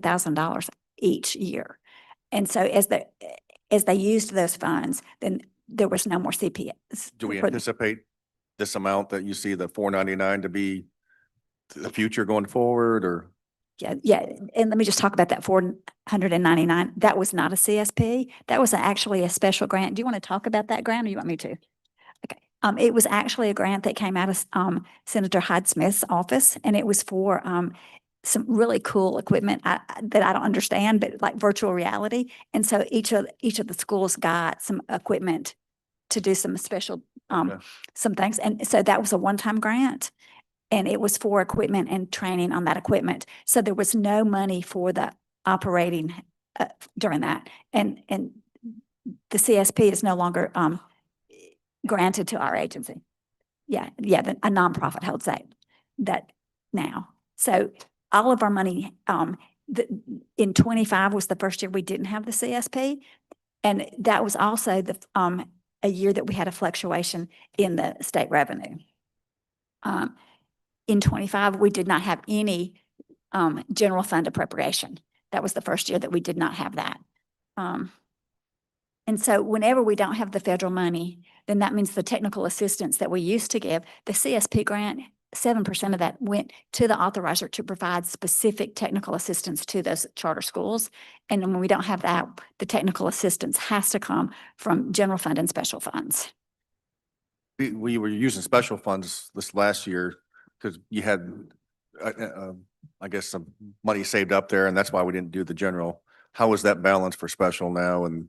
$100,000 each year. And so as they used those funds, then there was no more CPS. Do we anticipate this amount that you see, the 499, to be the future going forward, or? Yeah. And let me just talk about that 499. That was not a CSP. That was actually a special grant. Do you want to talk about that grant, or you want me to? Okay. It was actually a grant that came out of Senator Hyde-Smith's office, and it was for some really cool equipment that I don't understand, but like virtual reality. And so each of the schools got some equipment to do some special some things. And so that was a one-time grant, and it was for equipment and training on that equipment. So there was no money for the operating during that. And the CSP is no longer granted to our agency. Yeah, a nonprofit holds that now. So all of our money, in 25 was the first year we didn't have the CSP. And that was also a year that we had a fluctuation in the state revenue. In 25, we did not have any general fund appropriation. That was the first year that we did not have that. And so whenever we don't have the federal money, then that means the technical assistance that we used to give, the CSP grant, 7% of that went to the authorizer to provide specific technical assistance to those charter schools. And when we don't have that, the technical assistance has to come from general fund and special funds. We were using special funds this last year because you had, I guess, some money saved up there, and that's why we didn't do the general. How is that balance for special now? And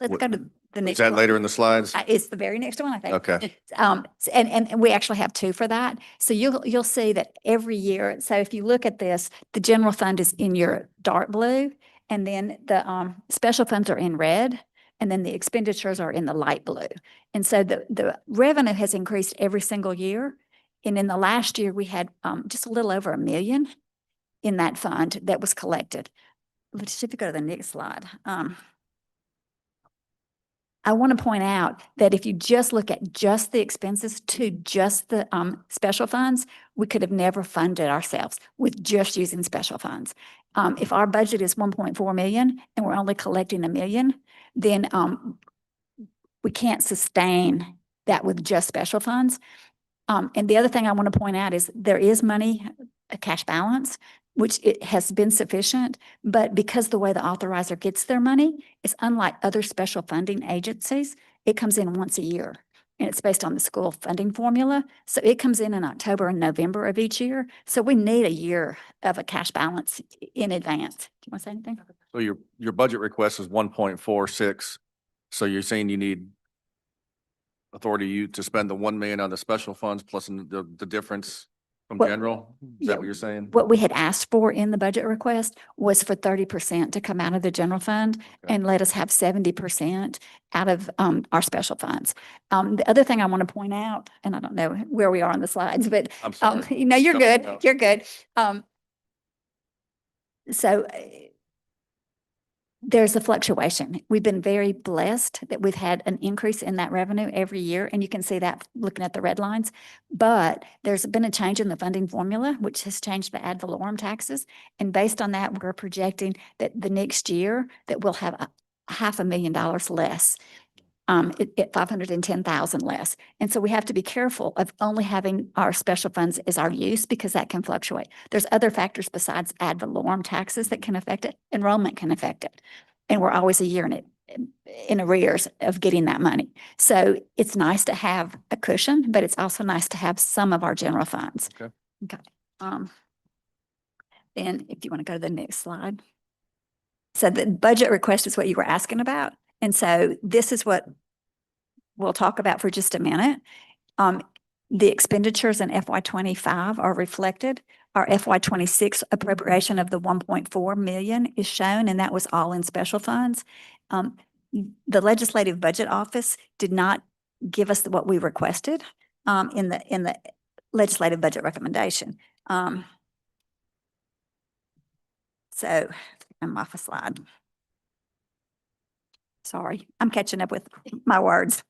let's go to the next. Is that one. later in the slides? It's the very next one, I think. Okay. And we actually have two for that. So you'll see that every year. So if you look at this, the general fund is in your dark blue, and then the special funds are in red, and then the expenditures are in the light blue. And so the revenue has increased every single year. And in the last year, we had just a little over $1 million in that fund that was collected. Let's if you go to the next slide. I want to point out that if you just look at just the expenses to just the special funds, we could have never funded ourselves with just using special funds. If our budget is 1.4 million and we're only collecting $1 million, then we can't sustain that with just special funds. And the other thing I want to point out is there is money, a cash balance, which it has been sufficient, but because the way the authorizer gets their money is unlike other special funding agencies, it comes in once a year, and it's based on the school funding formula. So it comes in October and November of each year. So we need a year of a cash balance in advance. Do you want to say anything? So your budget request is 1.46. So you're saying you need authority to spend the 1 million on the special funds plus the difference from general? Is that what you're saying? What we had asked for in the budget request was for 30% to come out of the general fund and let us have 70% out of our special funds. The other thing I want to point out, and I don't know where we are on the slides, but I'm sorry. no, you're good. No. You're good. So there's a fluctuation. We've been very blessed that we've had an increase in that revenue every year, and you can see that looking at the red lines. But there's been a change in the funding formula, which has changed the ad valorem taxes. And based on that, we're projecting that the next year that we'll have $500,000 less, at 510,000 less. And so we have to be careful of only having our special funds as our use, because that can fluctuate. There's other factors besides ad valorem taxes that can affect it. Enrollment can affect it. And we're always a year in arrears of getting that money. So it's nice to have a cushion, but it's also nice to have some of our general funds. Okay. Then if you want to go to the next slide. So the budget request is what you were asking about. And so this is what we'll talk about for just a minute. The expenditures in FY25 are reflected. Our FY26 appropriation of the 1.4 million is shown, and that was all in special funds. The Legislative Budget Office did not give us what we requested in the legislative budget recommendation. So I'm off a slide. Sorry, I'm catching up with my words.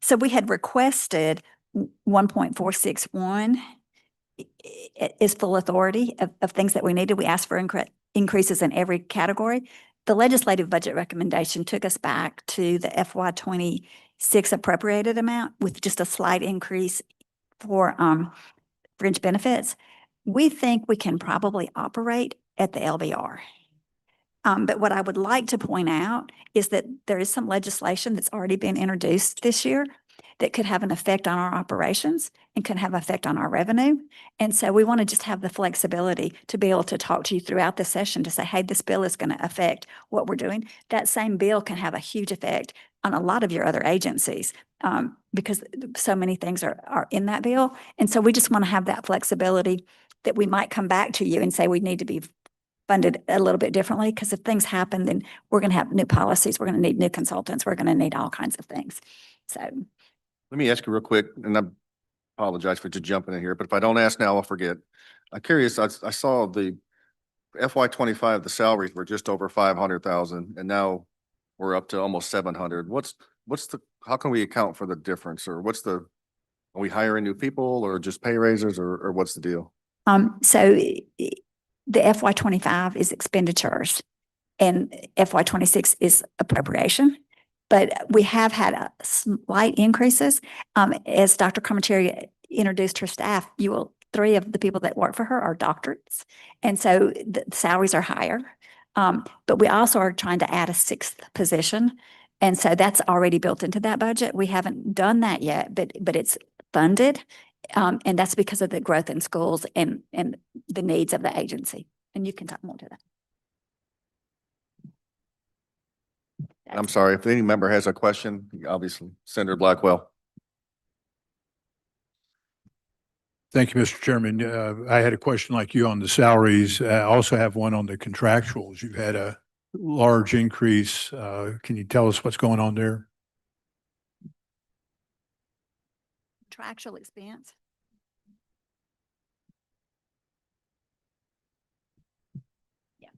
So we had requested 1.461 is full authority of things that we needed. We asked for increases in every category. The legislative budget recommendation took us back to the FY 26 appropriated amount with just a slight increase for fringe benefits. We think we can probably operate at the LBR. But what I would like to point out is that there is some legislation that's already been introduced this year that could have an effect on our operations and could have an effect on our revenue. And so we want to just have the flexibility to be able to talk to you throughout the session to say, hey, this bill is going to affect what we're doing. That same bill can have a huge effect on a lot of your other agencies because so many things are in that bill. And so we just want to have that flexibility that we might come back to you and say we need to be funded a little bit differently, because if things happen, then we're going to have new policies, we're going to need new consultants, we're going to need all kinds of things. So Let me ask you real quick, and I apologize for just jumping in here, but if I don't ask now, I'll forget. I'm curious, I saw the FY 25, the salaries were just over 500,000 and now we're up to almost 700. How can we account for the difference, or are we hiring new people or just pay raises, or what's the deal? So the FY 25 is expenditures and FY 26 is appropriation. But we have had a slight increases. As Dr. Commentary introduced her staff, 3 of the people that work for her are doctorates. And so the salaries are higher. But we also are trying to add a 6th position. And so that's already built into that budget. We haven't done that yet, but it's funded. And that's because of the growth in schools and the needs of the agency. And you can talk more to that. I'm sorry, if any member has a question, obviously, Senator Blackwell. Thank you, Mr. Chairman. I had a question like you on the salaries. I also have one on the contractuals. You've had a large increase. Can you tell us what's going on there? Contractual expense. Yeah.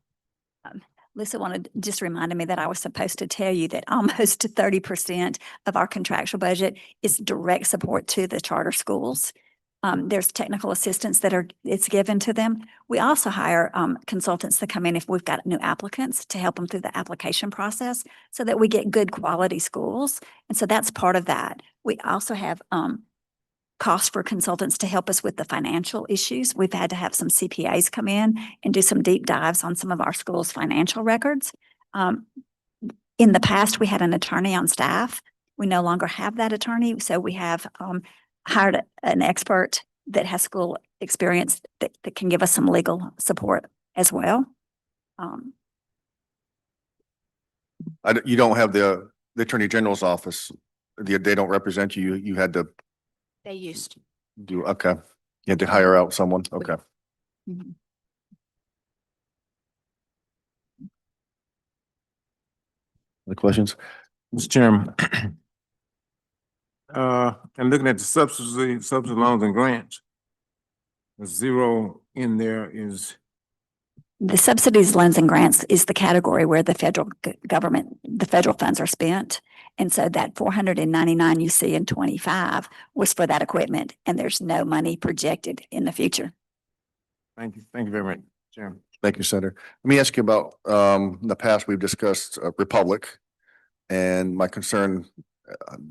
Lisa just reminded me that I was supposed to tell you that almost 30% of our contractual budget is direct support to the charter schools. There's technical assistance it's given to them. We also hire consultants to come in if we've got new applicants to help them through the application process so that we get good quality schools. And so that's part of that. We also have costs for consultants to help us with the financial issues. We've had to have some CPAs come in and do some deep dives on some of our schools' financial records. In the past, we had an attorney on staff. We no longer have that attorney. So we have hired an expert that has school experience that can give us some legal support as well. You don't have the Attorney General's office. They don't represent you. You had to They used. okay. You had to hire out someone. Okay. Mm-hmm. Any questions? Mr. Chairman. And looking at the subsidy loans and grants, the 0 in there is. The subsidies, loans, and grants is the category where the federal government, the federal funds are spent. And so that 499 you see in 25 was for that equipment, and there's no money projected in the future. Thank you. Thank you very much, Chairman. Thank you, Senator. Let me ask you about, in the past, we've discussed Republic and my concern,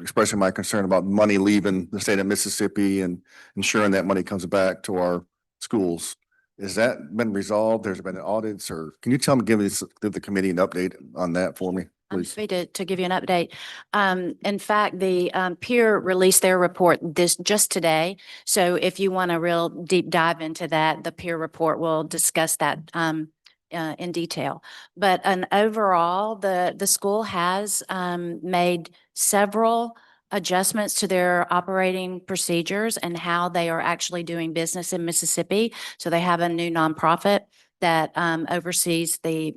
expressing my concern about money leaving the state of Mississippi and ensuring that money comes back to our schools. Has that been resolved? There's been audits, or can you give the committee an update on that for me, I'm please? happy to give you an update. In fact, the peer released their report just today. So if you want a real deep dive into that, the peer report will discuss that in detail. But overall, the school has made several adjustments to their operating procedures and how they are actually doing business in Mississippi. So they have a new nonprofit that oversees the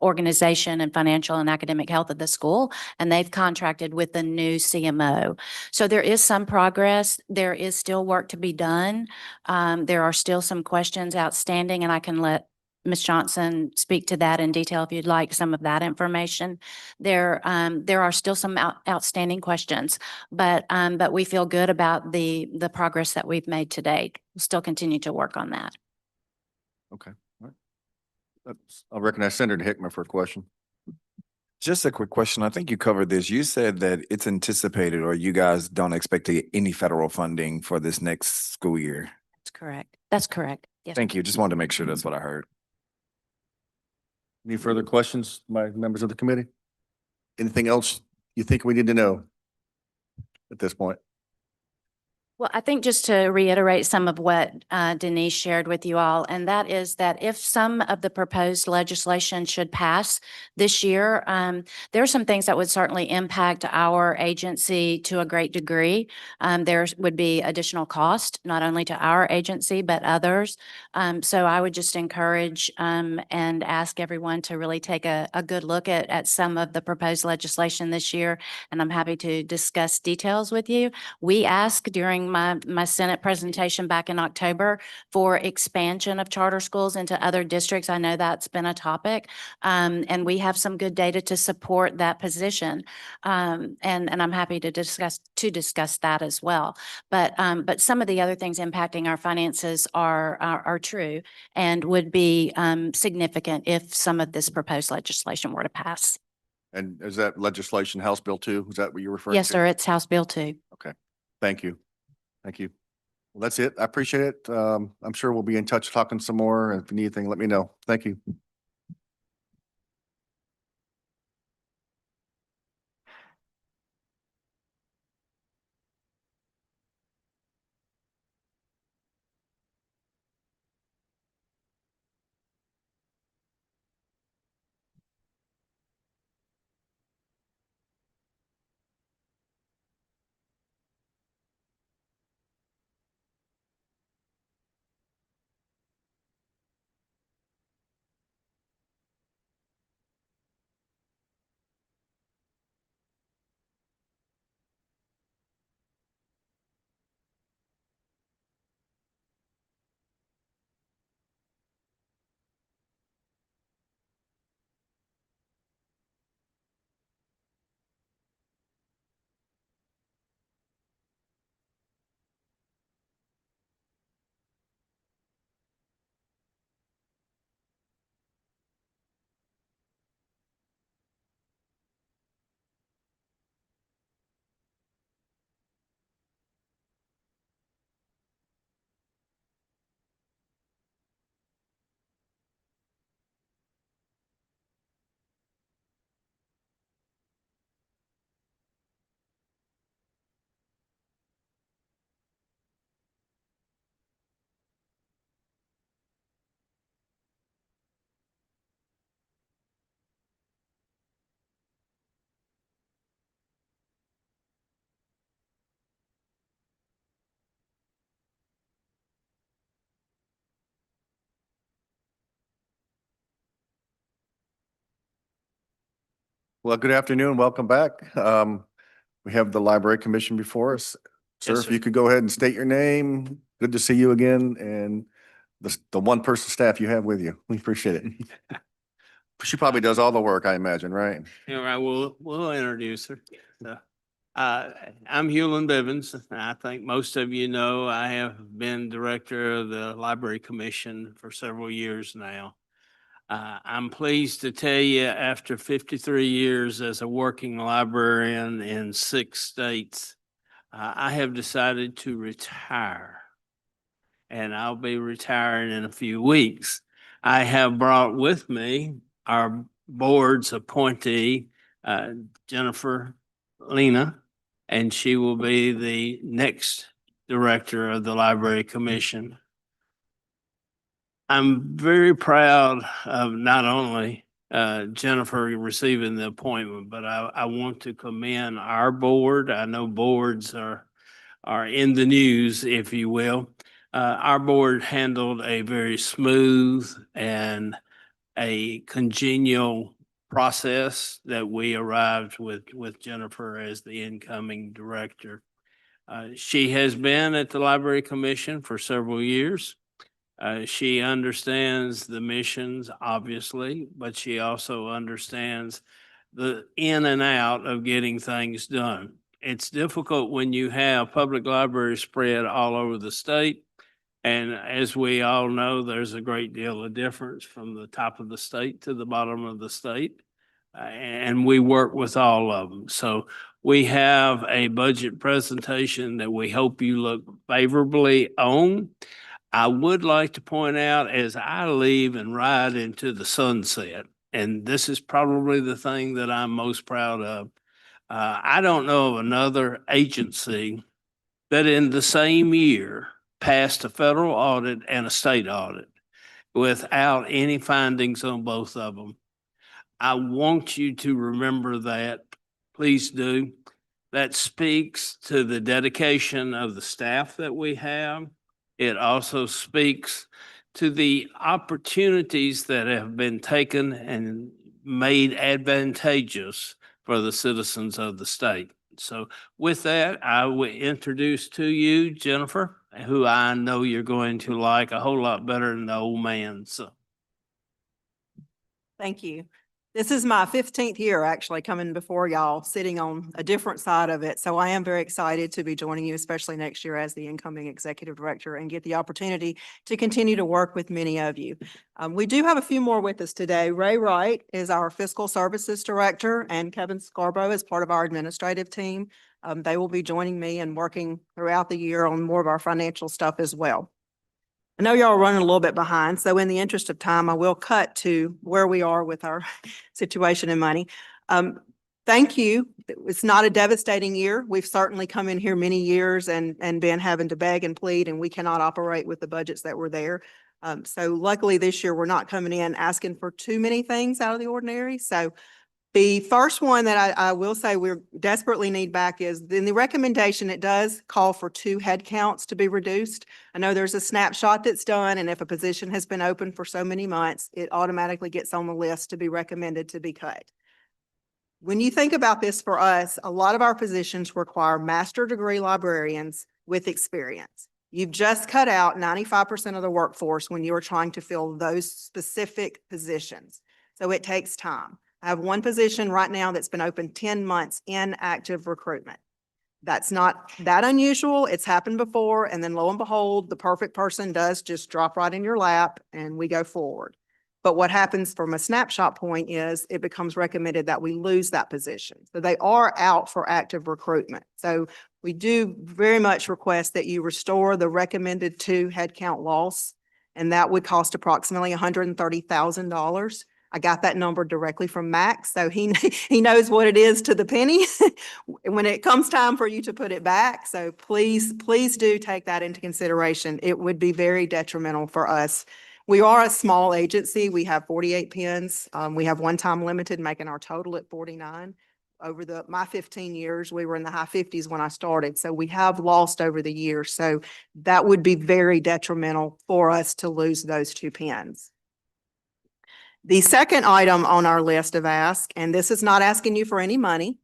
organization and financial and academic health of the school, and they've contracted with the new CMO. So there is some progress. There is still work to be done. There are still some questions outstanding, and I can let Ms. Johnson speak to that in detail if you'd like some of that information. There are still some outstanding questions, but we feel good about the progress that we've made to date. We'll still continue to work on that. Okay. All right. I'll recognize Senator Hickman for a question. Just a quick question. I think you covered this. You said that it's anticipated or you guys don't expect to get any federal funding for this next school year. That's correct. That's correct. Yes. Thank you. Just wanted to make sure that's what I heard. Any further questions by members of the committee? Anything else you think we need to know at this point? Well, I think just to reiterate some of what Denise shared with you all, and that is that if some of the proposed legislation should pass this year, there are some things that would certainly impact our agency to a great degree. There would be additional cost, not only to our agency, but others. So I would just encourage and ask everyone to really take a good look at some of the proposed legislation this year. And I'm happy to discuss details with you. We asked during my Senate presentation back in October for expansion of charter schools into other districts. I know that's been a topic, and we have some good data to support that position. And I'm happy to discuss that as well. But some of the other things impacting our finances are true and would be significant if some of this proposed legislation were to pass. And is that legislation House Bill 2? Is that what you're referring to? Yes, sir. It's House Bill 2. Thank you. Thank you. Well, that's it. I appreciate it. I'm sure we'll be in touch talking some more. And if you need anything, let me know. Thank you. Well, good afternoon. Welcome back. We have the Library Commission before us. Sir, if you could go ahead and state your name. Good to see you again, and the one-person staff you have with you. We appreciate it. She probably does all the work, I imagine, right? Yeah, right. We'll introduce her. So, I'm Hewlin Bivens. I think most of you know I have been director of the Library Commission for several years now. I'm pleased to tell you, after 53 years as a working librarian in 6 states, I have decided to retire. And I'll be retiring in a few weeks. I have brought with me our board's appointee, Jennifer Lena, and she will be the next director of the Library Commission. I'm very proud of not only Jennifer receiving the appointment, but I want to commend our board. I know boards are in the news, if you will. Our board handled a very smooth and a congenial process that we arrived with Jennifer as the incoming director. She has been at the Library Commission for several years. She understands the missions, obviously, but she also understands the in and out of getting things done. It's difficult when you have public libraries spread all over the state And as we all know, there's a great deal of difference from the top of the state to the bottom of the state. And we work with all of them. So we have a budget presentation that we hope you look favorably on. I would like to point out as I leave and ride into the sunset, and this is probably the thing that I'm most proud of. I don't know of another agency that in the same year passed a federal audit and a state audit without any findings on both of them. I want you to remember that. Please do. That speaks to the dedication of the staff that we have. It also speaks to the opportunities that have been taken and made advantageous for the citizens of the state. So with that, I will introduce to you Jennifer, who I know you're going to like a whole lot better than the old man. So. Thank you. This is my 15th year actually coming before y'all, sitting on a different side of it. So I am very excited to be joining you, especially next year as the incoming executive director, and get the opportunity to continue to work with many of you. We do have a few more with us today. Ray Wright is our fiscal services director, and Kevin Scarborough is part of our administrative team. They will be joining me and working throughout the year on more of our financial stuff as well. I know y'all are running a little bit behind, so in the interest of time, I will cut to where we are with our situation and money. Thank you. It's not a devastating year. We've certainly come in here many years and been having to beg and plead, and we cannot operate with the budgets that were there. So luckily this year, we're not coming in asking for too many things out of the ordinary. So the first one that I will say we desperately need back is in the recommendation, it does call for 2 headcounts to be reduced. I know there's a snapshot that's done, and if a position has been open for so many months, it automatically gets on the list to be recommended to be cut. When you think about this for us, a lot of our positions require master degree librarians with experience. You've just cut out 95% of the workforce when you are trying to fill those specific positions. So it takes time. I have one position right now that's been open 10 months in active recruitment. That's not that unusual. It's happened before. And then lo and behold, the perfect person does just drop right in your lap and we go forward. But what happens from a snapshot point is it becomes recommended that we lose that position. So they are out for active recruitment. So we do very much request that you restore the recommended 2 headcount loss, and that would cost approximately $130,000. I got that number directly from Max, so he knows what it is to the penny when it comes time for you to put it back. So please do take that into consideration. It would be very detrimental for us. We are a small agency. We have 48 pens. We have one-time limited, making our total at 49. Over my 15 years, we were in the high 50s when I started. So we have lost over the years. So that would be very detrimental for us to lose those 2 pens. The second item on our list of ask, and this is not asking you for any money,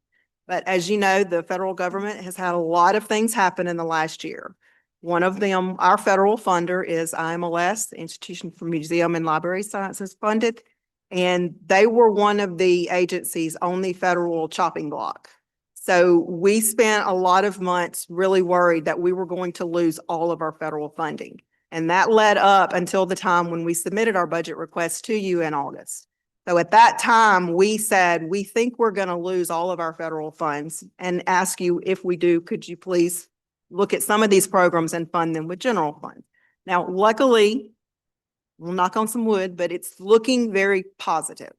but as you know, the federal government has had a lot of things happen in the last year. One of them, our federal funder is IMLS, the Institution for Museum and Library Sciences funded, and they were one of the agencies on the federal chopping block. So we spent a lot of months really worried that we were going to lose all of our federal funding. And that led up until the time when we submitted our budget request to you in August. So at that time, we said, we think we're going to lose all of our federal funds, and ask you, if we do, could you please look at some of these programs and fund them with general funds? Now, luckily, we'll knock on some wood, but it's looking very positive.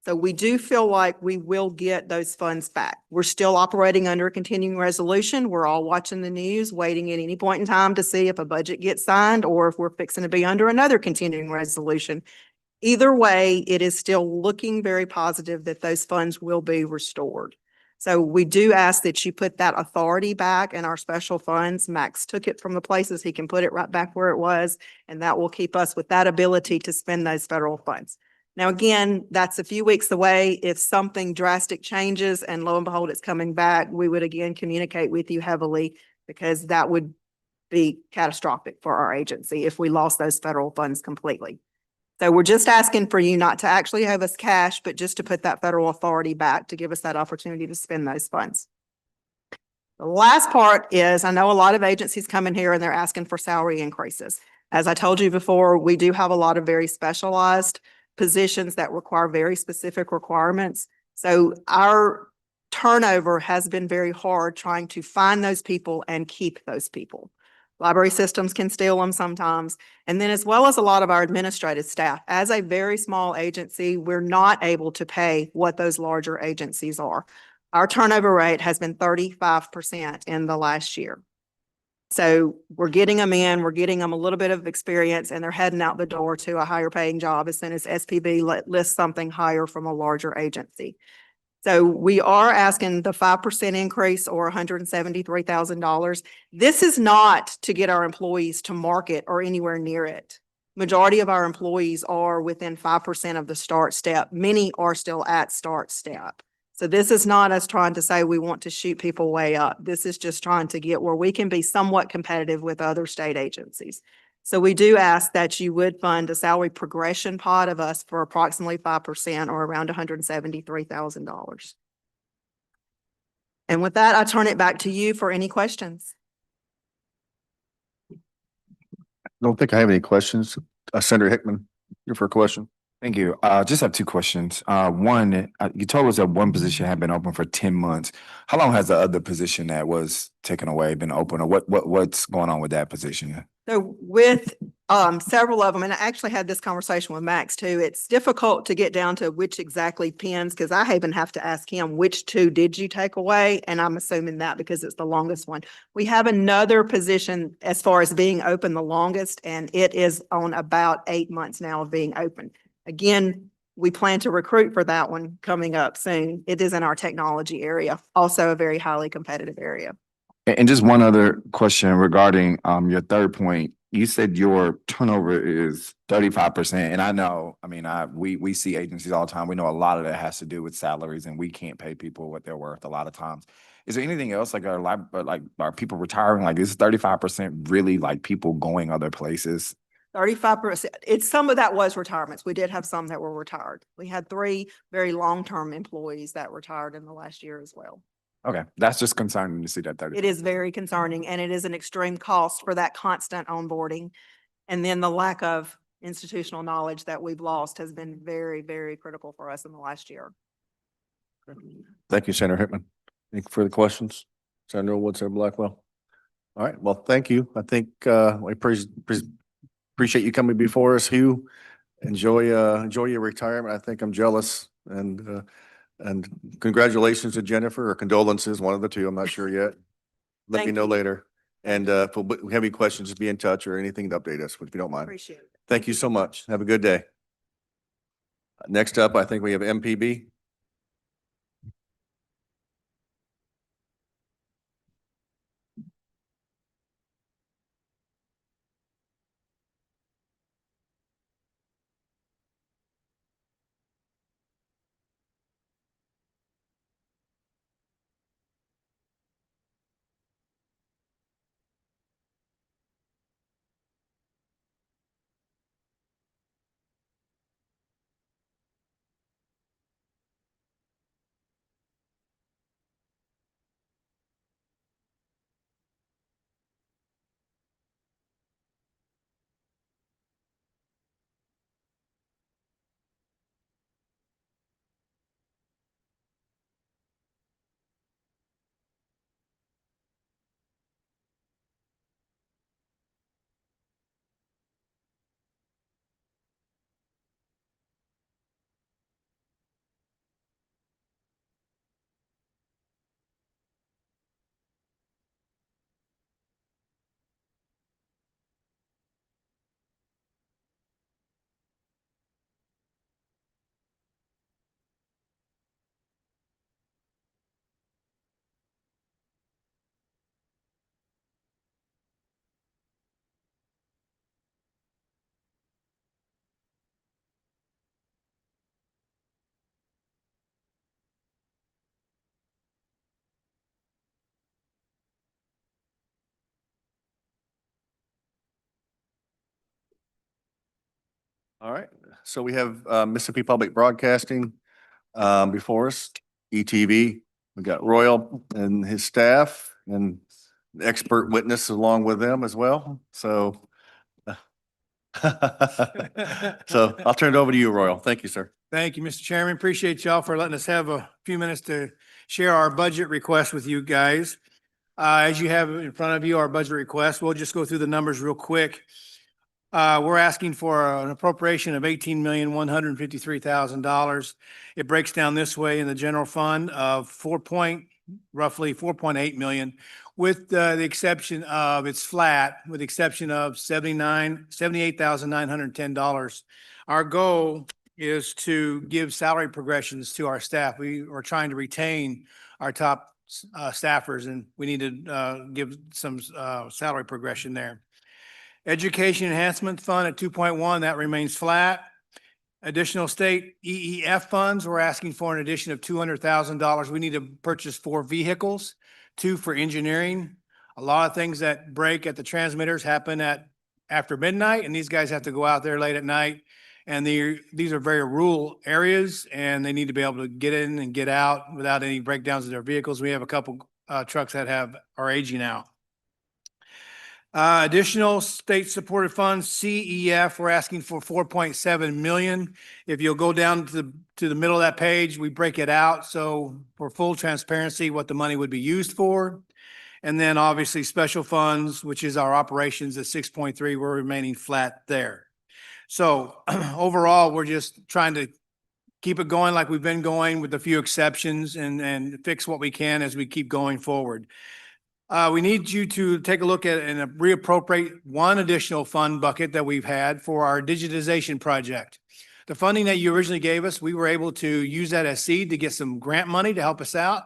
So we do feel like we will get those funds back. We're still operating under a continuing resolution. We're all watching the news, waiting at any point in time to see if a budget gets signed or if we're fixing to be under another continuing resolution. Either way, it is still looking very positive that those funds will be restored. So we do ask that you put that authority back in our special funds. Max took it from the places, he can put it right back where it was, and that will keep us with that ability to spend those federal funds. Now, again, that's a few weeks away. If something drastic changes and lo and behold, it's coming back, we would again communicate with you heavily, because that would be catastrophic for our agency if we lost those federal funds completely. So we're just asking for you not to actually have us cash, but just to put that federal authority back to give us that opportunity to spend those funds. The last part is, I know a lot of agencies come in here and they're asking for salary increases. As I told you before, we do have a lot of very specialized positions that require very specific requirements. So our turnover has been very hard trying to find those people and keep those people. Library systems can steal them sometimes. And then as well as a lot of our administrative staff, as a very small agency, we're not able to pay what those larger agencies are. Our turnover rate has been 35% in the last year. So we're getting them in, we're getting them a little bit of experience, and they're heading out the door to a higher paying job as soon as SPB lists something higher from a larger agency. So we are asking the 5% increase or $173,000. This is not to get our employees to market or anywhere near it. Majority of our employees are within 5% of the start step. Many are still at start step. So this is not us trying to say we want to shoot people way up. This is just trying to get where we can be somewhat competitive with other state agencies. So we do ask that you would fund a salary progression pot of us for approximately 5% or around $173,000. And with that, I turn it back to you for any questions. I don't think I have any questions. Senator Hickman, you're for a question. Thank you. Just have two questions. One, you told us that one position had been open for 10 months. How long has the other position that was taken away been open, or what's going on with that position? So with several of them, and I actually had this conversation with Max too, it's difficult to get down to which exactly pins, because I even have to ask him, which two did you take away? And I'm assuming that because it's the longest one. We have another position as far as being open the longest, and it is on about 8 months now of being open. Again, we plan to recruit for that one coming up soon. It is in our technology area, also a very highly competitive area. And just one other question regarding your third point. You said your turnover is 35%. And I know, I mean, we see agencies all the time. We know a lot of that has to do with salaries, and we can't pay people what they're worth a lot of times. Is there anything else like are people retiring? Like, is 35% really like people going other places? 35%. It's some of that was retirements. We did have some that were retired. We had 3 very long-term employees that retired in the last year as well. Okay, that's just concerning to see that 30. It is very concerning, and it is an extreme cost for that constant onboarding. And then the lack of institutional knowledge that we've lost has been very, very critical for us in the last year. Thank you, Senator Hickman. Any further questions? Senator Wood, Senator Blackwell. All right, well, thank you. I think we appreciate you coming before us, Hugh. Enjoy your retirement. I think I'm jealous, and congratulations to Jennifer, or condolences, one of the two. I'm not sure yet. Let me Thank know you. later. And if we have any questions, just be in touch or anything to update us, if you don't mind. Appreciate it. Thank you so much. Have a good day. Next up, I think we have MPB. All right, so we have Mississippi Public Broadcasting before us, ETV. We got Royal and his staff and expert witness along with them as well. So So I'll turn it over to you, Royal. Thank you, sir. Thank you, Mr. Chairman. Appreciate y'all for letting us have a few minutes to share our budget request with you guys. As you have in front of you, our budget request, we'll just go through the numbers real quick. We're asking for an appropriation of $18,153,000. It breaks down this way in the general fund of roughly 4.8 million, with the exception of, it's flat, with the exception of $78,910. Our goal is to give salary progressions to our staff. We are trying to retain our top staffers, and we need to give some salary progression there. Education Enhancement Fund at 2.1, that remains flat. Additional state EEF funds, we're asking for an addition of $200,000. We need to purchase 4 vehicles, 2 for engineering. A lot of things that break at the transmitters happen after midnight, and these guys have to go out there late at night. And these are very rural areas, and they need to be able to get in and get out without any breakdowns of their vehicles. We have a couple trucks that are aging out. Additional state-supported funds, CEF, we're asking for 4.7 million. If you'll go down to the middle of that page, we break it out. So for full transparency, what the money would be used for. And then obviously special funds, which is our operations at 6.3, we're remaining flat there. So overall, we're just trying to keep it going like we've been going with a few exceptions and fix what we can as we keep going forward. We need you to take a look at and reappropriate one additional fund bucket that we've had for our digitization project. The funding that you originally gave us, we were able to use that as seed to get some grant money to help us out.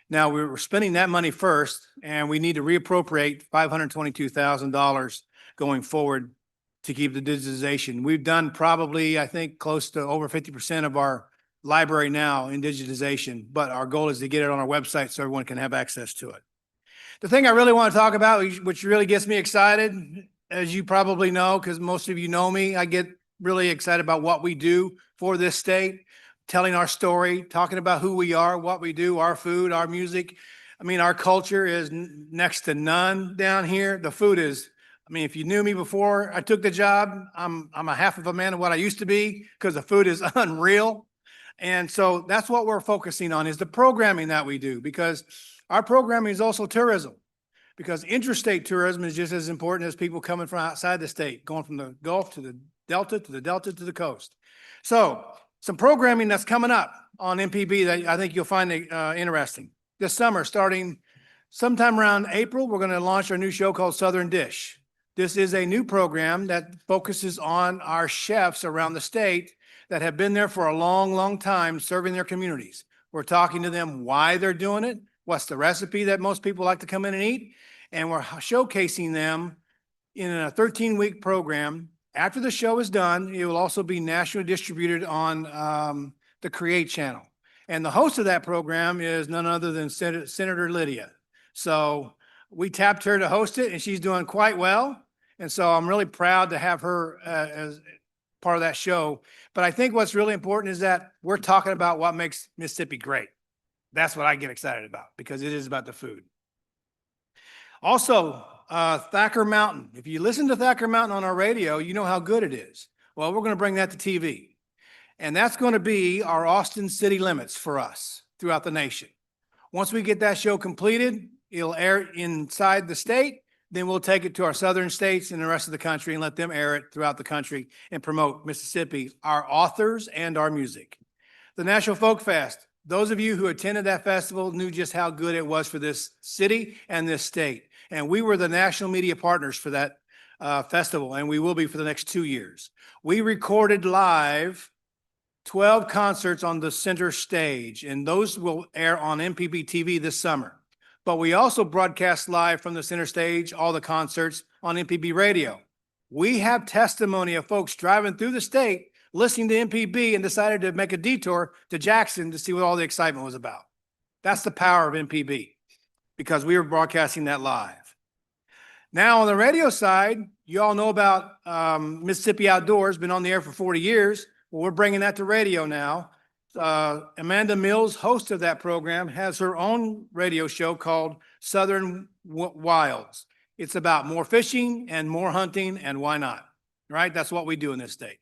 Now we were spending that money first, and we need to reappropriate $522,000 going forward to keep the digitization. We've done probably, I think, close to over 50% of our library now in digitization, but our goal is to get it on our website so everyone can have access to it. The thing I really want to talk about, which really gets me excited, as you probably know, because most of you know me, I get really excited about what we do for this state, telling our story, talking about who we are, what we do, our food, our music. I mean, our culture is next to none down here. The food is, I mean, if you knew me before I took the job, I'm a half of a man of what I used to be because the food is unreal. And so that's what we're focusing on, is the programming that we do, because our programming is also tourism, because interstate tourism is just as important as people coming from outside the state, going from the Gulf to the Delta, to the coast. So some programming that's coming up on MPB that I think you'll find interesting. This summer, starting sometime around April, we're going to launch our new show called Southern Dish. This is a new program that focuses on our chefs around the state that have been there for a long, long time serving their communities. We're talking to them why they're doing it, what's the recipe that most people like to come in and eat, and we're showcasing them in a 13-week program. After the show is done, it will also be nationally distributed on the Create channel. And the host of that program is none other than Senator Lydia. So we tapped her to host it, and she's doing quite well. And so I'm really proud to have her as part of that show. But I think what's really important is that we're talking about what makes Mississippi great. That's what I get excited about, because it is about the food. Also, Thacker Mountain. If you listen to Thacker Mountain on our radio, you know how good it is. Well, we're going to bring that to TV. And that's going to be our Austin city limits for us throughout the nation. Once we get that show completed, it'll air inside the state. Then we'll take it to our southern states and the rest of the country and let them air it throughout the country and promote Mississippi, our authors and our music. The National Folk Fest. Those of you who attended that festival knew just how good it was for this city and this state. And we were the national media partners for that festival, and we will be for the next 2 years. We recorded live 12 concerts on the center stage, and those will air on MPB TV this summer. But we also broadcast live from the center stage all the concerts on MPB radio. We have testimony of folks driving through the state listening to MPB and decided to make a detour to Jackson to see what all the excitement was about. That's the power of MPB, because we were broadcasting that live. Now on the radio side, you all know about Mississippi Outdoors, been on the air for 40 years. Well, we're bringing that to radio now. Amanda Mills, host of that program, has her own radio show called Southern Wilds. It's about more fishing and more hunting, and why not? right? That's what we do in this state.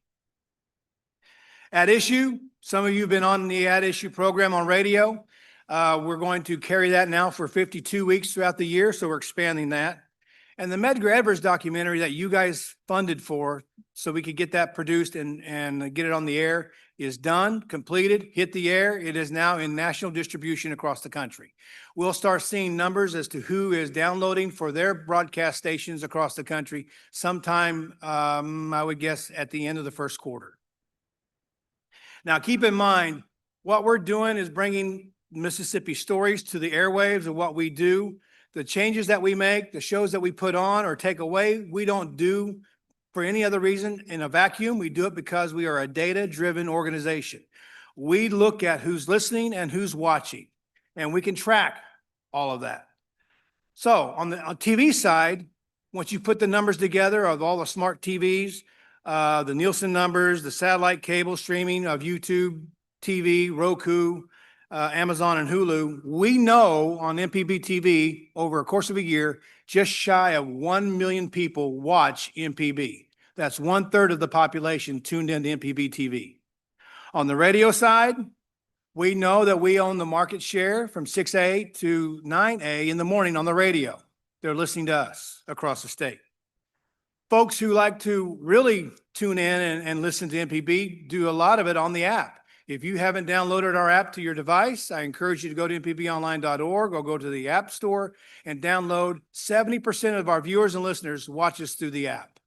At issue, some of you have been on the At Issue program on radio. We're going to carry that now for 52 weeks throughout the year, so we're expanding that. And the Medgar Evers documentary that you guys funded for, so we could get that produced and get it on the air, is done, completed, hit the air. It is now in national distribution across the country. We'll start seeing numbers as to who is downloading for their broadcast stations across the country sometime, I would guess, at the end of the first quarter. Now, keep in mind, what we're doing is bringing Mississippi stories to the airwaves of what we do. The changes that we make, the shows that we put on or take away, we don't do for any other reason in a vacuum. We do it because we are a data-driven organization. We look at who's listening and who's watching, and we can track all of that. So on the TV side, once you put the numbers together of all the smart TVs, the Nielsen numbers, the satellite cable streaming of YouTube, TV, Roku, Amazon and Hulu, we know on MPB TV over a course of a year, just shy of 1 million people watch MPB. That's 1/3 of the population tuned into MPB TV. On the radio side, we know that we own the market share from 6A to 9A in the morning on the radio. They're listening to us across the state. Folks who like to really tune in and listen to MPB do a lot of it on the app. If you haven't downloaded our app to your device, I encourage you to go to mpbonline.org or go to the App Store and download. 70% of our viewers and listeners watch us through the app.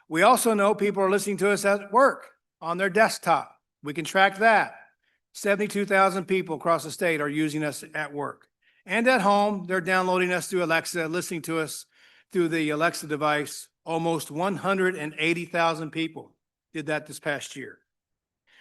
We also know people are listening to us at work on their desktop. We can track that. 72,000 people across the state are using us at work. And at home, they're downloading us through Alexa, listening to us through the Alexa device. Almost 180,000 people did that this past year.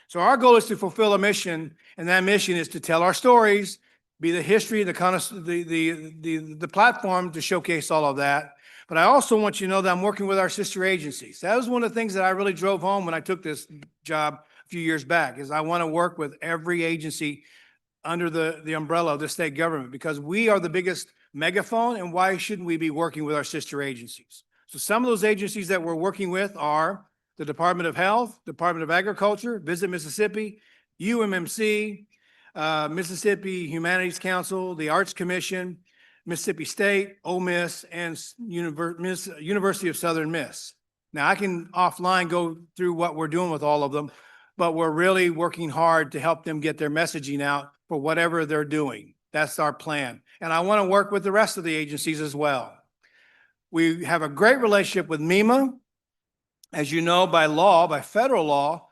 So our goal is to fulfill a mission, and that mission is to tell our stories, be the history, the platform to showcase all of that. But I also want you to know that I'm working with our sister agencies. That was one of the things that I really drove home when I took this job a few years back, is I want to work with every agency under the umbrella of the state government, because we are the biggest megaphone, and why shouldn't we be working with our sister agencies? So some of those agencies that we're working with are the Department of Health, Department of Agriculture, Visit Mississippi, UMMC, Mississippi Humanities Council, the Arts Commission, Mississippi State, Ole Miss, and University of Southern Miss. Now, I can offline go through what we're doing with all of them, but we're really working hard to help them get their messaging out for whatever they're doing. That's our plan. And I want to work with the rest of the agencies as well. We have a great relationship with MEMA. As you know, by law, by federal law,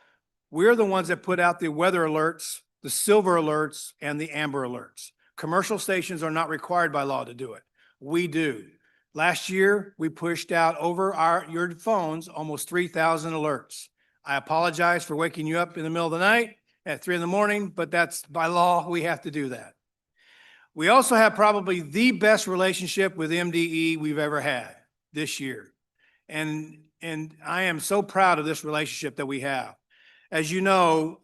we're the ones that put out the weather alerts, the silver alerts, and the amber alerts. Commercial stations are not required by law to do it. We do. Last year, we pushed out over your phones almost 3,000 alerts. I apologize for waking you up in the middle of the night at 3 in, but that's by law, we have to do that. We also have probably the best relationship with MDE we've ever had this year. And I am so proud of this relationship that we have. As you know,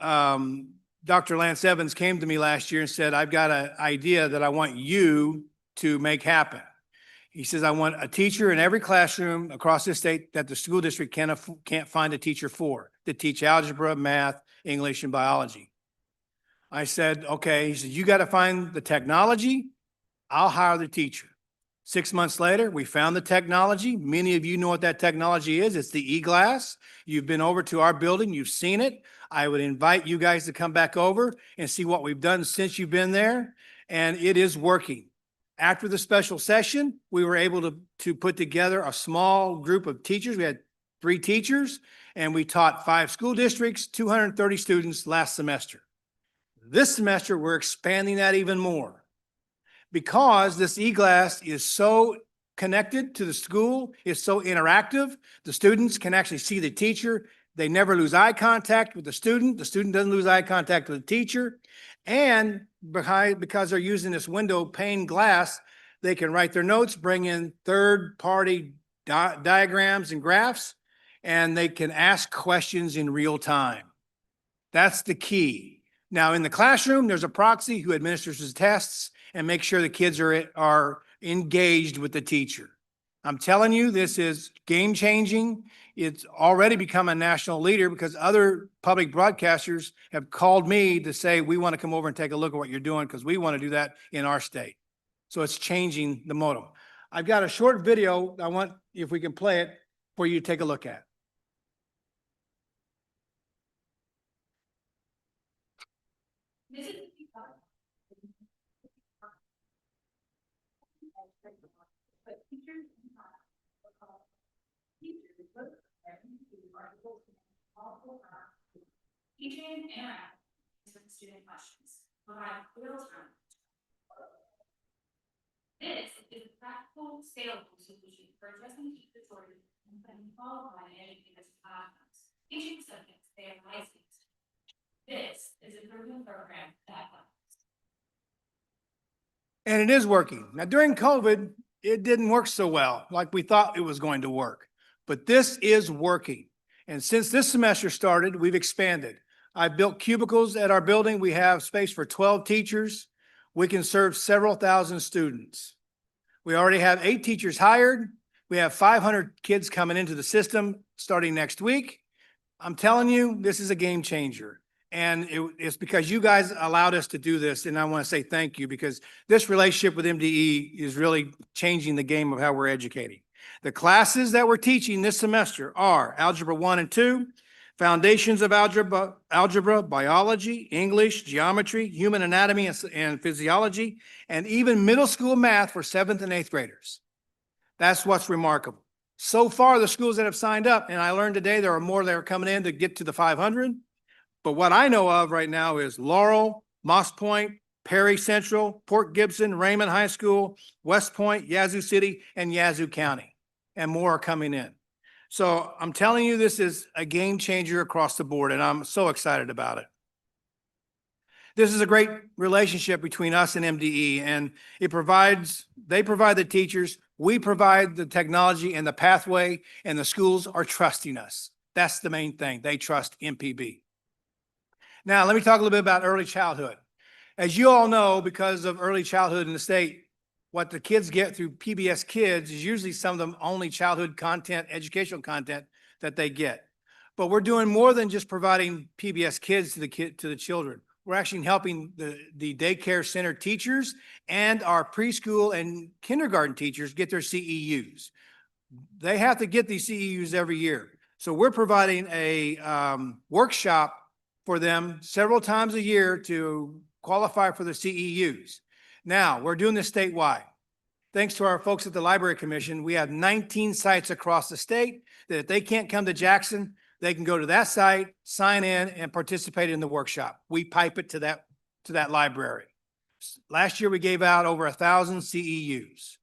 Dr. Lance Evans came to me last year and said, I've got an idea that I want you to make happen. He says, I want a teacher in every classroom across this state that the school district can't find a teacher for, to teach algebra, math, English, and biology. I said, okay. He said, you got to find the technology. I'll hire the teacher. 6 months later, we found the technology. Many of you know what that technology is. It's the e-glass. You've been over to our building. You've seen it. I would invite you guys to come back over and see what we've done since you've been there. And it is working. After the special session, we were able to put together a small group of teachers. We had 3 teachers, and we taught 5 school districts, 230 students last semester. This semester, we're expanding that even more, because this e-glass is so connected to the school, it's so interactive. The students can actually see the teacher. They never lose eye contact with the student. The student doesn't lose eye contact with the teacher. And because they're using this window pane glass, they can write their notes, bring in third-party diagrams and graphs, and they can ask questions in real time. That's the key. Now, in the classroom, there's a proxy who administers the tests and makes sure the kids are engaged with the teacher. I'm telling you, this is game changing. It's already become a national leader because other public broadcasters have called me to say, we want to come over and take a look at what you're doing because we want to do that in our state. So it's changing the modem. I've got a short video. I want, if we can play it, for you to take a look at. Teaching and with student questions, provide real time. This is a practical, scalable solution for addressing teacher shortage and putting qualified educators in classrooms, teaching subjects they are licensed. This is a proven program that works. And it is working. Now, during COVID, it didn't work so well, like we thought it was going to work. But this is working. And since this semester started, we've expanded. I've built cubicles at our building. We have space for 12 teachers. We can serve several thousand students. We already have 8 teachers hired. We have 500 kids coming into the system starting next week. I'm telling you, this is a game changer. And it's because you guys allowed us to do this. And I want to say thank you because this relationship with MDE is really changing the game of how we're educating. The classes that we're teaching this semester are Algebra 1 and 2, Foundations of Algebra, Biology, English, Geometry, Human Anatomy and Physiology, and even middle school math for 7th and 8th graders. That's what's remarkable. So far, the schools that have signed up, and I learned today there are more that are coming in to get to the 500. But what I know of right now is Laurel, Moss Point, Perry Central, Port Gibson, Raymond High School, West Point, Yazoo City, and Yazoo County, and more are coming in. So I'm telling you, this is a game changer across the board, and I'm so excited about it. This is a great relationship between us and MDE, and they provide the teachers, we provide the technology and the pathway, and the schools are trusting us. That's the main thing. They trust MPB. Now, let me talk a little bit about early childhood. As you all know, because of early childhood in the state, what the kids get through PBS Kids is usually some of the only childhood content, educational content that they get. But we're doing more than just providing PBS Kids to the children. We're actually helping the daycare center teachers and our preschool and kindergarten teachers get their CEUs. They have to get these CEUs every year. So we're providing a workshop for them several times a year to qualify for the CEUs. Now, we're doing this statewide. Thanks to our folks at the Library Commission, we have 19 sites across the state that if they can't come to Jackson, they can go to that site, sign in, and participate in the workshop. We pipe it to that library. Last year, we gave out over 1,000 CEUs.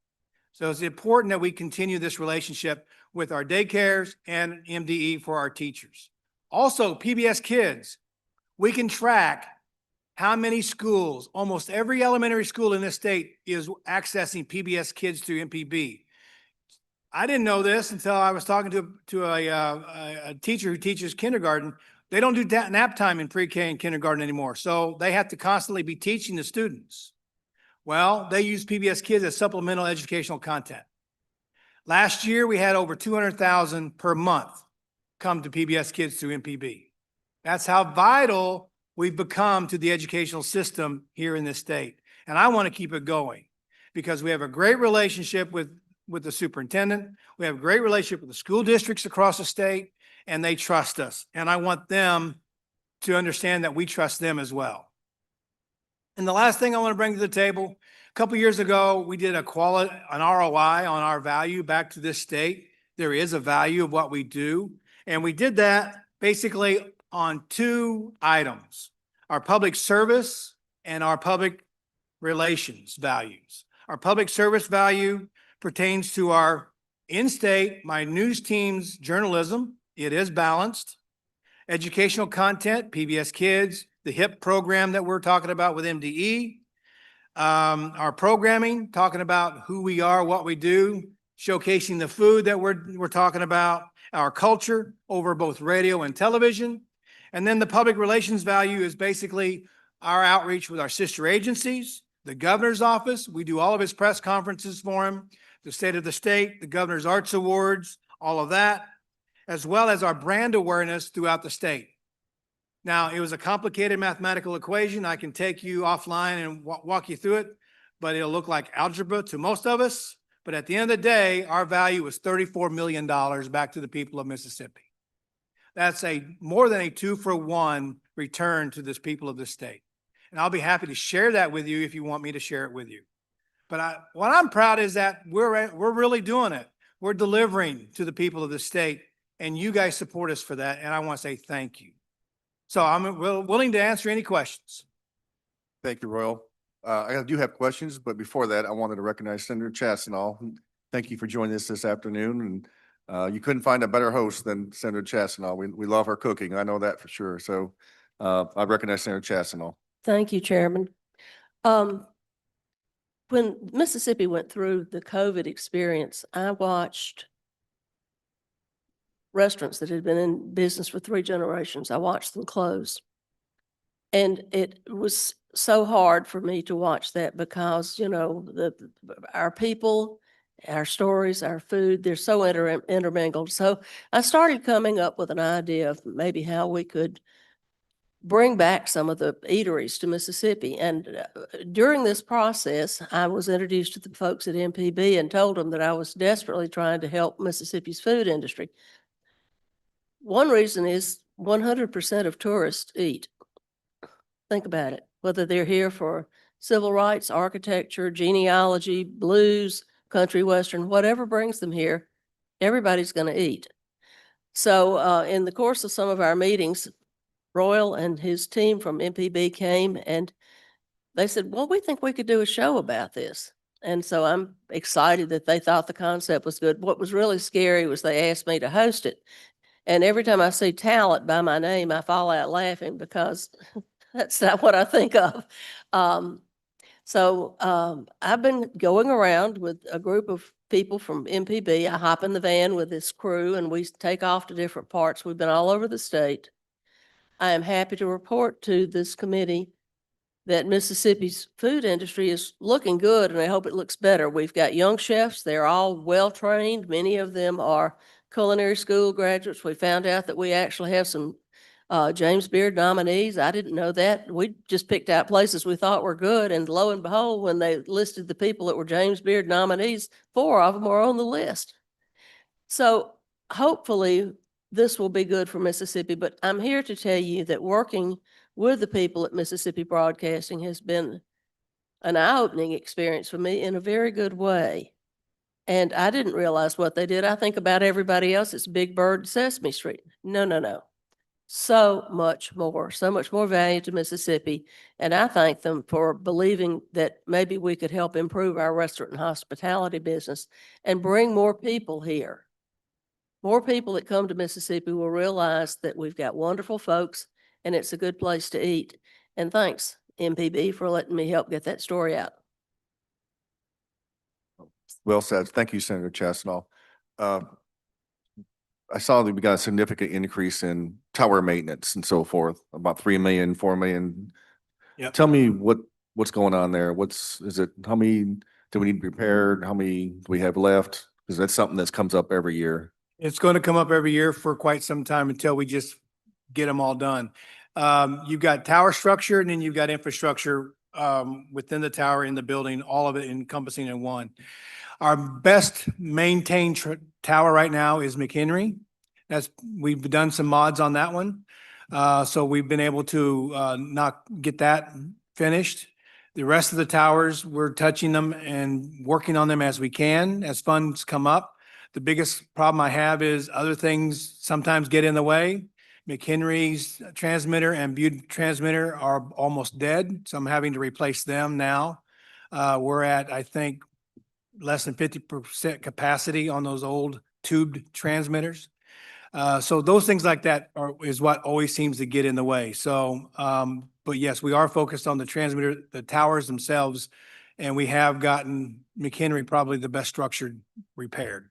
So it's important that we continue this relationship with our daycares and MDE for our teachers. Also, PBS Kids, we can track how many schools, almost every elementary school in this state is accessing PBS Kids through MPB. I didn't know this until I was talking to a teacher who teaches kindergarten. They don't do nap time in pre-K and kindergarten anymore, so they have to constantly be teaching the students. Well, they use PBS Kids as supplemental educational content. Last year, we had over 200,000 per month come to PBS Kids through MPB. That's how vital we've become to the educational system here in this state. And I want to keep it going because we have a great relationship with the superintendent. We have a great relationship with the school districts across the state, and they trust us. And I want them to understand that we trust them as well. And the last thing I want to bring to the table, a couple of years ago, we did an ROI on our value back to this state. There is a value of what we do. And we did that basically on 2 items, our public service and our public relations values. Our public service value pertains to our in-state, my news team's journalism. It is balanced. Educational content, PBS Kids, the HIP program that we're talking about with MDE. Our programming, talking about who we are, what we do, showcasing the food that we're talking about, our culture over both radio and television. And then the public relations value is basically our outreach with our sister agencies, the governor's office. We do all of his press conferences for him. the State of the State, the Governor's Arts Awards, all of that, as well as our brand awareness throughout the state. Now, it was a complicated mathematical equation. I can take you offline and walk you through it, but it'll look like algebra to most of us. But at the end of the day, our value was $34 million back to the people of Mississippi. That's more than a 2-for-1 return to this people of the state. And I'll be happy to share that with you if you want me to share it with you. But what I'm proud is that we're really doing it. We're delivering to the people of the state, and you guys support us for that. And I want to say thank you. So I'm willing to answer any questions. Thank you, Royal. I do have questions, but before that, I wanted to recognize Senator Chastinall. Thank you for joining us this afternoon. And you couldn't find a better host than Senator Chastinall. We love her cooking. I know that for sure. So I recognize Senator Chastinall. Thank you, Chairman. When Mississippi went through the COVID experience, I watched restaurants that had been in business for 3 generations. I watched them close. And it was so hard for me to watch that because, you know, our people, our stories, our food, they're so intermingled. So I started coming up with an idea of maybe how we could bring back some of the eateries to Mississippi. And during this process, I was introduced to the folks at MPB and told them that I was desperately trying to help Mississippi's food industry. One reason is 100% of tourists eat. Think about it, whether they're here for civil rights, architecture, genealogy, blues, country western, whatever brings them here, everybody's going to eat. So in the course of some of our meetings, Royal and his team from MPB came and they said, well, we think we could do a show about this. And so I'm excited that they thought the concept was good. What was really scary was they asked me to host it. And every time I see talent by my name, I fall out laughing because that's not what I think of. I've been going around with a group of people from MPB. I hop in the van with this crew and we take off to different parts. We've been all over the state. I am happy to report to this committee that Mississippi's food industry is looking good, and I hope it looks better. We've got young chefs. They're all well-trained. Many of them are culinary school graduates. We found out that we actually have some James Beard nominees. I didn't know that. We just picked out places we thought were good, and lo and behold, when they listed the people that were James Beard nominees, 4 of them were on the list. So hopefully this will be good for Mississippi, but I'm here to tell you that working with the people at Mississippi Broadcasting has been an eye-opening experience for me in a very good way. And I didn't realize what they did. I think about everybody else. It's Big Bird, Sesame Street. No. So much more value to Mississippi. And I thank them for believing that maybe we could help improve our restaurant and hospitality business and bring more people here. More people that come to Mississippi will realize that we've got wonderful folks and it's a good place to eat. And thanks, MPB, for letting me help get that story out. Well said. Thank you, Senator Chastinall. I saw that we got a significant increase in tower maintenance and so forth, about 3 million, 4 million. Yep. Tell me what's going on there? How many do we need repaired? How many do we have left? Because that's something that comes up every year. It's going to come up every year for quite some time until we just get them all done. You've got tower structure and then you've got infrastructure within the tower, in the building, all of it encompassing in one. Our best maintained tower right now is McHenry. We've done some mods on that one. So we've been able to get that finished. The rest of the towers, we're touching them and working on them as we can, as funds come up. The biggest problem I have is other things sometimes get in the way. McHenry's transmitter and Butte transmitter are almost dead, so I'm having to replace them now. We're at, I think, less than 50% capacity on those old tubed transmitters. So those things like that is what always seems to get in the way. So, but yes, we are focused on the transmitter, the towers themselves, and we have gotten McHenry probably the best structured repaired.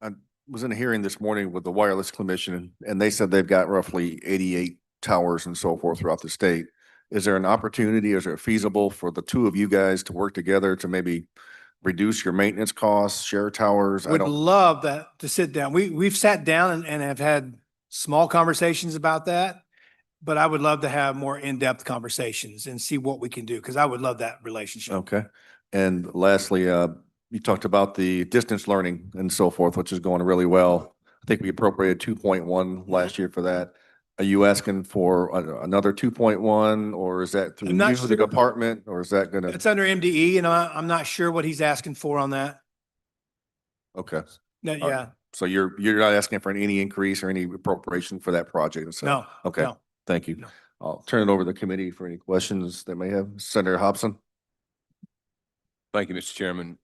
I was in a hearing this morning with the Wireless Commission, and they said they've got roughly 88 towers and so forth throughout the state. Is there an opportunity, is it feasible for the two of you guys to work together to maybe reduce your maintenance costs, share towers? I Would don't, love that to sit down. We've sat down and have had small conversations about that. But I would love to have more in-depth conversations and see what we can do, because I would love that relationship. okay. And lastly, you talked about the distance learning and so forth, which is going really well. I think we appropriated 2.1 last year for that. Are you asking for another 2.1, or is that through I'm not you, the sure. department, or is that gonna? It's under MDE, and I'm not sure what he's asking for on that. Okay. No, right. yeah, So you're not asking for any increase or any appropriation for that project itself? no. Okay, no. thank you. No. I'll turn it over to the committee for any questions that may have. Senator Hobson? Thank you, Mr. Chairman.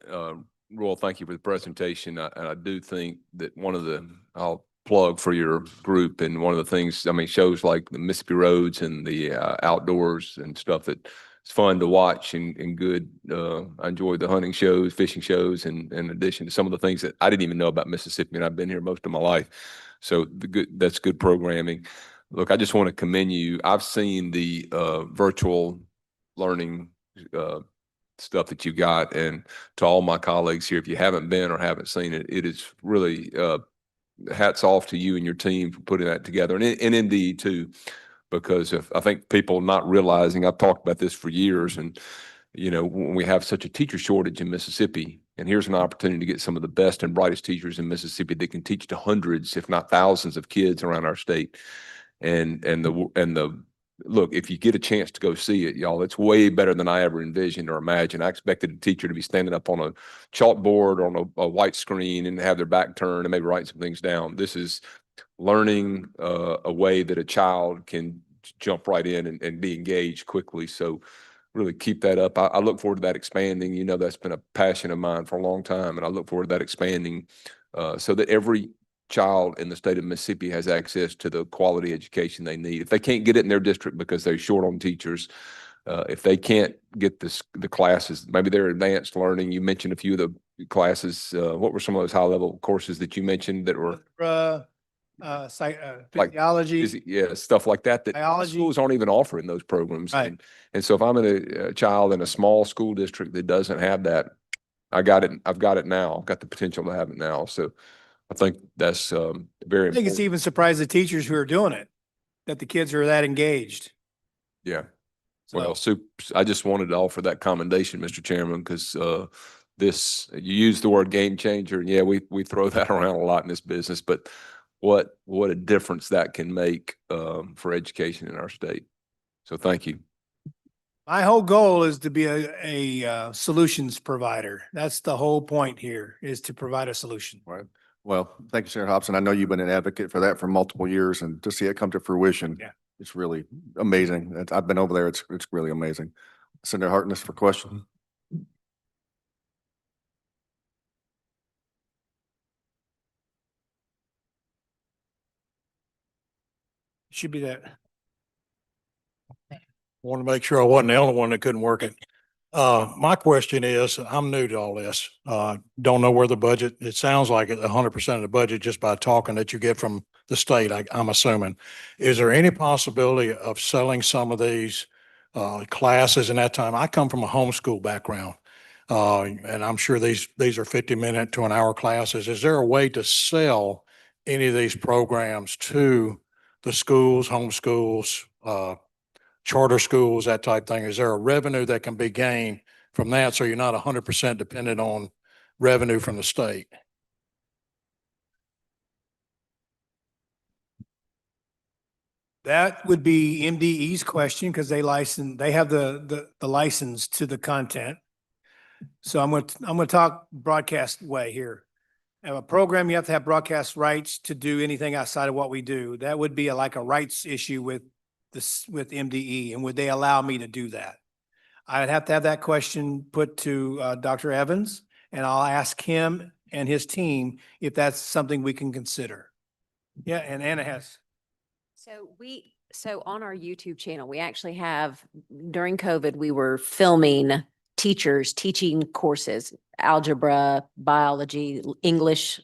Royal, thank you for the presentation. And I do think that I'll plug for your group, and one of the things, I mean, shows like the Mississippi Roads and the outdoors and stuff that it's fun to watch and good. I enjoyed the hunting shows, fishing shows, and in addition to some of the things that I didn't even know about Mississippi, and I've been here most of my life. So that's good programming. Look, I just want to commend you. I've seen the virtual learning stuff that you got, and to all my colleagues here, if you haven't been or haven't seen it, it is really hats off to you and your team for putting that together, and indeed too, because I think people not realizing, I've talked about this for years, and when we have such a teacher shortage in Mississippi, and here's an opportunity to get some of the best and brightest teachers in Mississippi that can teach to hundreds, if not thousands of kids around our state. And the look, if you get a chance to go see it, y'all, it's way better than I ever envisioned or imagined. I expected a teacher to be standing up on a chalkboard or on a white screen and have their back turned and maybe write some things down. This is learning a way that a child can jump right in and be engaged quickly. So really keep that up. I look forward to that expanding. That's been a passion of mine for a long time, and I look forward to that expanding so that every child in the state of Mississippi has access to the quality education they need. If they can't get it in their district because they're short on teachers, if they can't get the classes, maybe they're advanced learning. You mentioned a few of the classes. What were some of those high-level courses that you mentioned that were Physiology, yeah, stuff like that biology. schools aren't even offering those programs. Right. And so if I'm a child in a small school district that doesn't have that, I've got it now. I've got the potential to have it now. So I think that's very I think important. it's even surprised the teachers who are doing it, that the kids are that engaged. Yeah. So Well, I just wanted to offer that commendation, Mr. Chairman, because you use the word game changer, and yeah, we throw that around a lot in this business, but what a difference that can make for education in our state. So thank you. my whole goal is to be a solutions provider. That's the whole point here, is to provide a solution. Right. Well, thank you, Senator Hobson. I know you've been an advocate for that for multiple years, and to see it come to fruition. Yeah. It's really amazing. I've been over there. It's really amazing. Senator Hartness for question. Should be that. Want to make sure I wasn't the only one that couldn't work it. My question is, I'm new to all this. Don't know where the budget, it sounds like 100% of the budget just by talking that you get from the state, I'm assuming. Is there any possibility of selling some of these classes in that time? I come from a homeschool background. And I'm sure these are 50-minute to an hour classes. Is there a way to sell any of these programs to the schools, homeschools, charter schools, that type thing? Is there a revenue that can be gained from that, so you're not 100% dependent on revenue from the state? That would be MDE's question, because they have the license to the content. So I'm going to talk broadcast way here. A program, you have to have broadcast rights to do anything outside of what we do. That would be like a rights issue with MDE, and would they allow me to do that? I'd have to have that question put to Dr. Evans, and I'll ask him and his team if that's something we can consider. Yeah, and Anna has. So on our YouTube channel, we actually have, during COVID, we were filming teachers teaching courses, algebra, biology, English.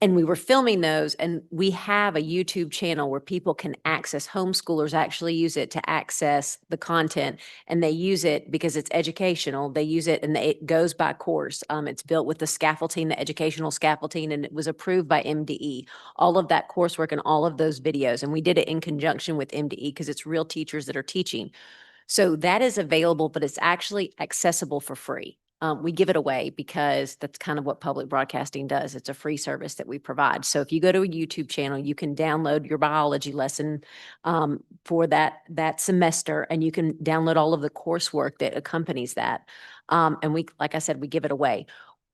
And we were filming those, and we have a YouTube channel where people can access, homeschoolers actually use it to access the content, and they use it because it's educational. They use it and it goes by course. It's built with the scaffolding, the educational scaffolding, and it was approved by MDE. All of that coursework and all of those videos, and we did it in conjunction with MDE because it's real teachers that are teaching. So that is available, but it's actually accessible for free. We give it away because that's kind of what public broadcasting does. It's a free service that we provide. So if you go to a YouTube channel, you can download your biology lesson for that semester, and you can download all of the coursework that accompanies that. And we, like I said, we give it away.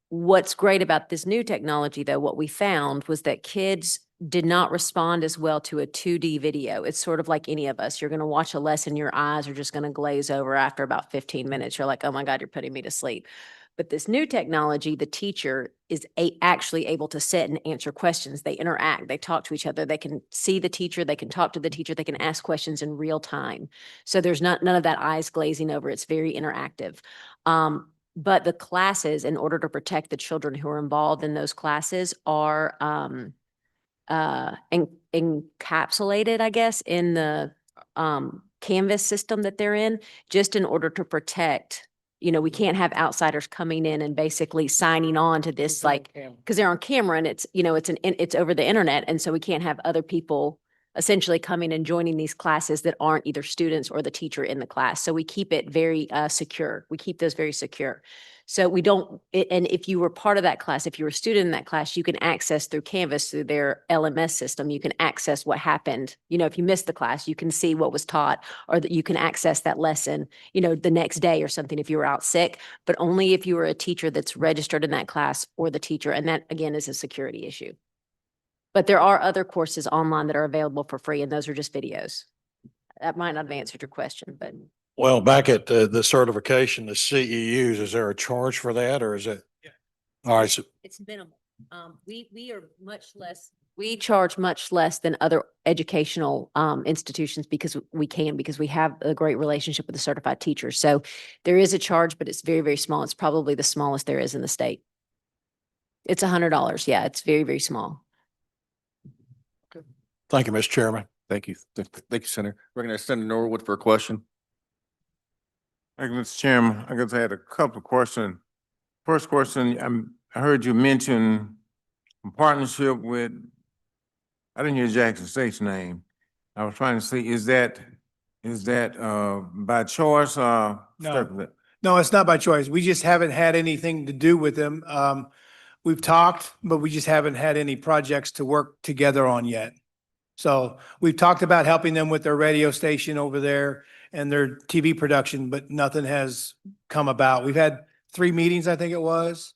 What's great about this new technology, though, what we found was that kids did not respond as well to a 2D video. It's sort of like any of us. You're going to watch a lesson, your eyes are just going to glaze over after about 15 minutes. You're like, oh my God, you're putting me to sleep. But this new technology, the teacher is actually able to sit and answer questions. They interact, they talk to each other, they can see the teacher, they can talk to the teacher, they can ask questions in real time. So there's none of that eyes glazing over. It's very interactive. But the classes, in order to protect the children who are involved in those classes, are encapsulated, I guess, in the Canvas system that they're in, just in order to protect. We can't have outsiders coming in and basically signing on to this, like, because they're on camera and it's it's over the internet, and so we can't have other people essentially coming and joining these classes that aren't either students or the teacher in the class. So we keep it very secure. We keep those very secure. So we don't, and if you were part of that class, if you were a student in that class, you can access through Canvas, through their LMS system, you can access what happened. If you missed the class, you can see what was taught, or that you can access that lesson, the next day or something if you were out sick, but only if you were a teacher that's registered in that class or the teacher. And that, again, is a security issue. But there are other courses online that are available for free, and those are just videos. That might not have answered your question, but. Well, back at the certification, the CEUs, is there a charge for that, or is it? Yeah. All right, so It's minimal. We are much less, we charge much less than other educational institutions because we have a great relationship with the certified teachers. So there is a charge, but it's very, very small. It's probably the smallest there is in the state. It's $100. Yeah, it's very, very small. thank you, Mr. Chairman. Thank you. Thank you, Senator. We're going to send Norwood for a question. Thank you, Mr. Chairman. I guess I had a couple of questions. First question, I heard you mention a partnership with, I didn't hear Jackson State's name. I was trying to see, is that by choice or? No. No, it's not by choice. We just haven't had anything to do with them. We've talked, but we just haven't had any projects to work together on yet. So we've talked about helping them with their radio station over there and their TV production, but nothing has come about. We've had 3 meetings, I think it was,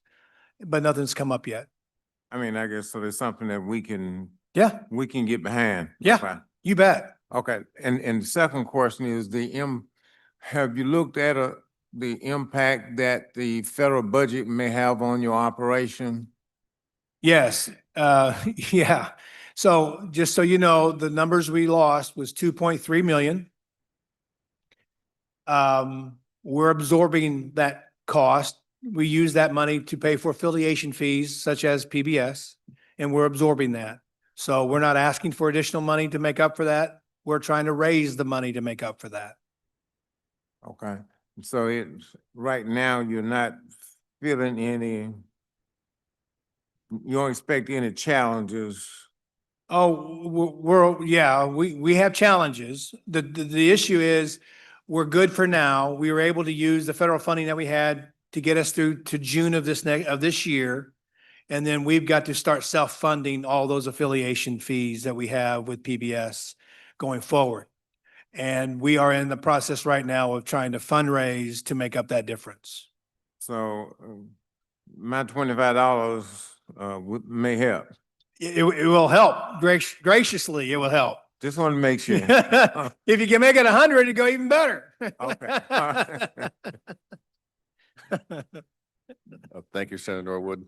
but nothing's come up yet. I guess so there's something that we can Yeah, get behind. yeah, Okay. you bet. Okay, and the second question is have you looked at the impact that the federal budget may have on your operation? Yes, yeah. So just so you know, the numbers we lost was 2.3 million. We're absorbing that cost. We use that money to pay for affiliation fees such as PBS, and we're absorbing that. So we're not asking for additional money to make up for that. We're trying to raise the money to make up for that. Okay, so right now you're not feeling you don't expect any challenges? Oh, we have challenges. The issue is we're good for now. We were able to use the federal funding that we had to get us through to June of this year. And then we've got to start self-funding all those affiliation fees that we have with PBS going forward. And we are in the process right now of trying to fundraise to make up that difference. So my $25 may help. It will help graciously. It will help. Just want to make sure. If you can make it 100, it'd go even better. Okay. Thank you, Senator Norwood.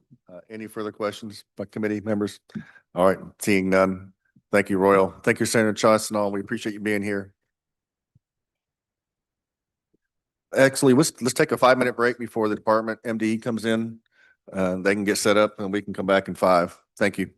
Any further questions by committee members? All right, seeing none. Thank you, Royal. Thank you, Senator Johnson. We appreciate you being here. Actually, let's take a 5-minute break before the department MDE comes in. They can get set up and we can come back in 5. Thank you.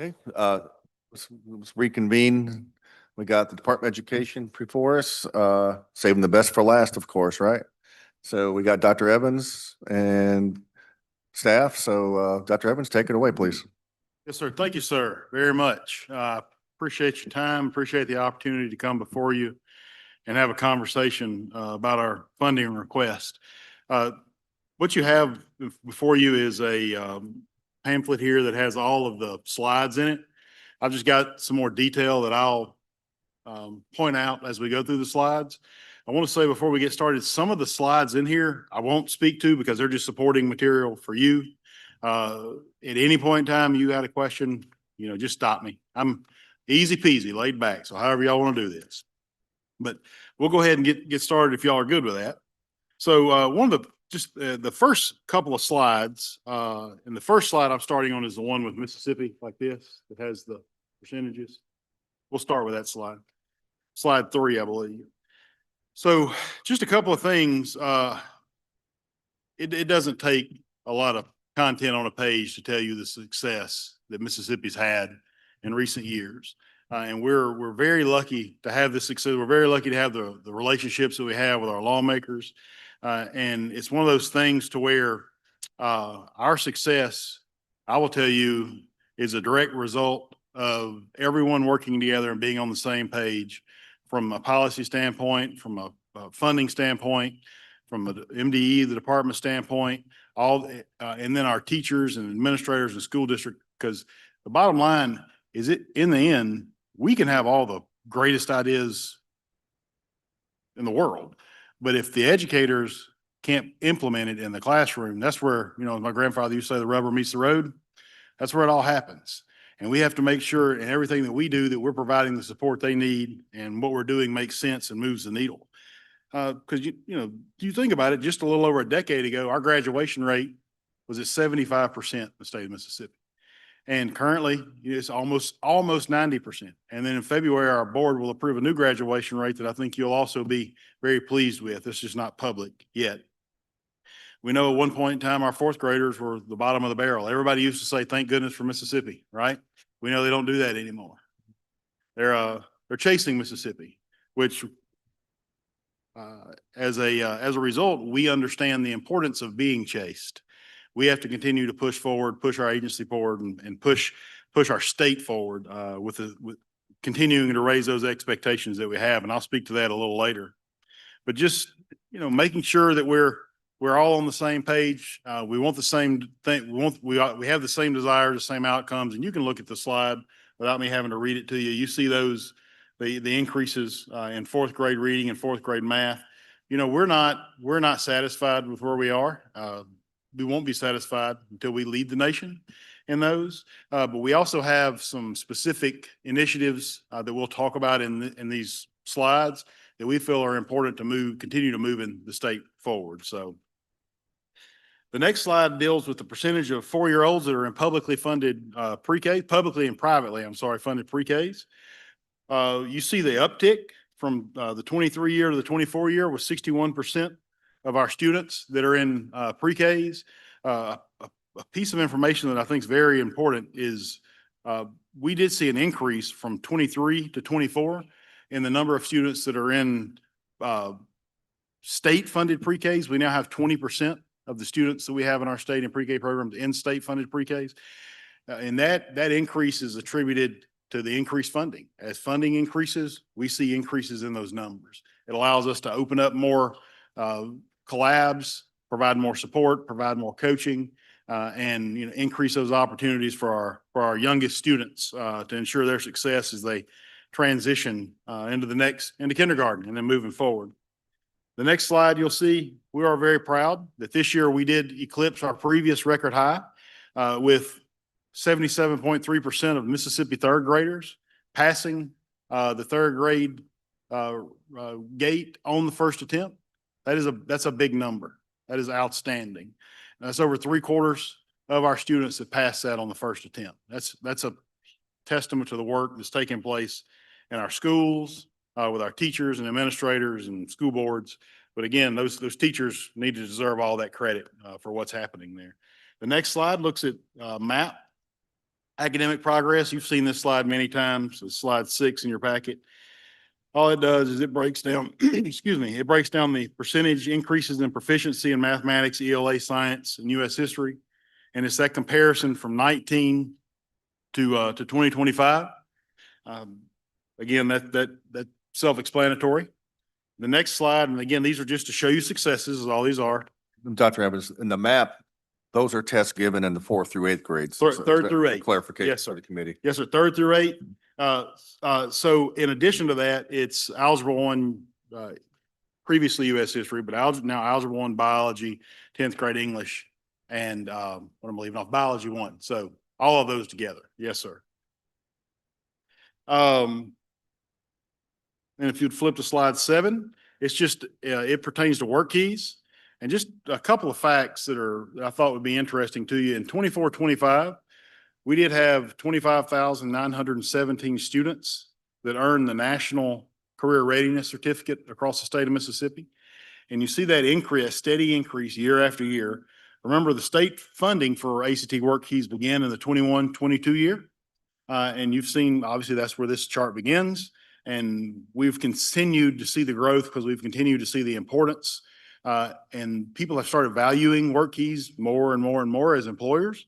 Okay, let's reconvene. We got the Department of Education before us, saving the best for last, of course, right? So we got Dr. Evans and staff. So, Dr. Evans, take it away, please. Yes, sir. Thank you, sir, very much. Appreciate your time, appreciate the opportunity to come before you and have a conversation about our funding request. What you have before you is a pamphlet here that has all of the slides in it. I've just got some more detail that I'll point out as we go through the slides. I want to say before we get started, some of the slides in here I won't speak to because they're just supporting material for you. At any point in time you got a question, just stop me. I'm easy peasy, laid back. So however y'all want to do this, but we'll go ahead and get started if y'all are good with that. So one of the first couple of slides, and the first slide I'm starting on is the one with Mississippi like this that has the percentages. We'll start with that slide. Slide 3, I believe. So just a couple of things. It doesn't take a lot of content on a page to tell you the success that Mississippi's had in recent years. And we're very lucky to have this success. We're very lucky to have the relationships that we have with our lawmakers. And it's one of those things to where our success, I will tell you, is a direct result of everyone working together and being on the same page from a policy standpoint, from a funding standpoint, from a MDE, the department standpoint, and then our teachers and administrators and school district, because the bottom line is in the end, we can have all the greatest ideas in the world, but if the educators can't implement it in the classroom, that's where, my grandfather used to say the rubber meets the road. That's where it all happens. And we have to make sure in everything that we do that we're providing the support they need and what we're doing makes sense and moves the needle. Because you think about it, just a little over a decade ago, our graduation rate was at 75% in the state of Mississippi. And currently it's almost 90%. And then in February, our board will approve a new graduation rate that I think you'll also be very pleased with. This is not public yet. We know at one point in time, our fourth graders were the bottom of the barrel. Everybody used to say, thank goodness for Mississippi, right? We know they don't do that anymore. They're chasing Mississippi, which as a result, we understand the importance of being chased. We have to continue to push forward, push our agency forward, and push our state forward with continuing to raise those expectations that we have. And I'll speak to that a little later. But just making sure that we're all on the same page. We want the same thing. We have the same desires, the same outcomes. And you can look at the slide without me having to read it to you. You see those the increases in fourth grade reading and fourth grade math. We're not satisfied with where we are. We won't be satisfied until we lead the nation in those. But we also have some specific initiatives that we'll talk about in these slides that we feel are important to continue to move in the state forward. So the next slide deals with the percentage of 4-year-olds that are in publicly funded publicly and privately, funded pre-Ks. You see the uptick from the 23 year to the 24 year with 61% of our students that are in pre-Ks. A piece of information that I think is very important is we did see an increase from 23 to 24 in the number of students that are in state-funded pre-Ks. We now have 20% of the students that we have in our state and pre-K programs in state-funded pre-Ks. And that increase is attributed to the increased funding. As funding increases, we see increases in those numbers. It allows us to open up more collabs, provide more support, provide more coaching, and increase those opportunities for our youngest students to ensure their success as they transition into kindergarten and then moving forward. The next slide you'll see, we are very proud that this year we did eclipse our previous record high with 77.3% of Mississippi third graders passing the third grade gate on the first attempt. That's a big number. That is outstanding. That's over 3/4 of our students that passed that on the first attempt. That's a testament to the work that's taking place in our schools with our teachers and administrators and school boards. But again, those teachers need to deserve all that credit for what's happening there. The next slide looks at MAP. academic progress. You've seen this slide many times. It's slide 6 in your packet. All it does is it breaks down, excuse me, it breaks down the percentage increases in proficiency in mathematics, ELA, science, and U.S. history. And it's that comparison from 19 to 2025. Again, that's self-explanatory. The next slide, and again, these are just to show you successes, is all these are. Dr. Evans, in the map, those are tests given in the 4th through 8th grades. Third through 8th. Clarification Yes, sir. for the committee. Yes, sir, 3rd through 8th. So in addition to that, it's Algebra 1, previously U.S. history, but now Algebra 1, biology, 10th grade English, and what I'm leaving off, biology 1. So all of those together. Yes, sir. And if you'd flip to slide 7, it's just, it pertains to work keys. And just a couple of facts that I thought would be interesting to you. In 24-25, we did have 25,917 students that earned the National Career Readiness Certificate across the state of Mississippi. And you see that increase, steady increase year after year. Remember, the state funding for ACT work keys began in the 21-22 year. And you've seen, obviously, that's where this chart begins. And we've continued to see the growth because we've continued to see the importance. And people have started valuing work keys more and more and more as employers.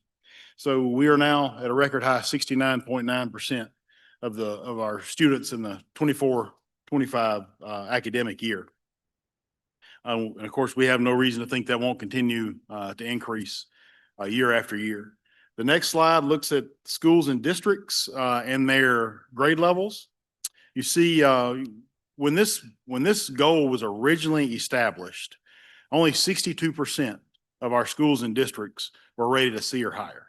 So we are now at a record high 69.9% of our students in the 24-25 academic year. And of course, we have no reason to think that won't continue to increase year after year. The next slide looks at schools and districts and their grade levels. You see, when this goal was originally established, only 62% of our schools and districts were rated a C or higher.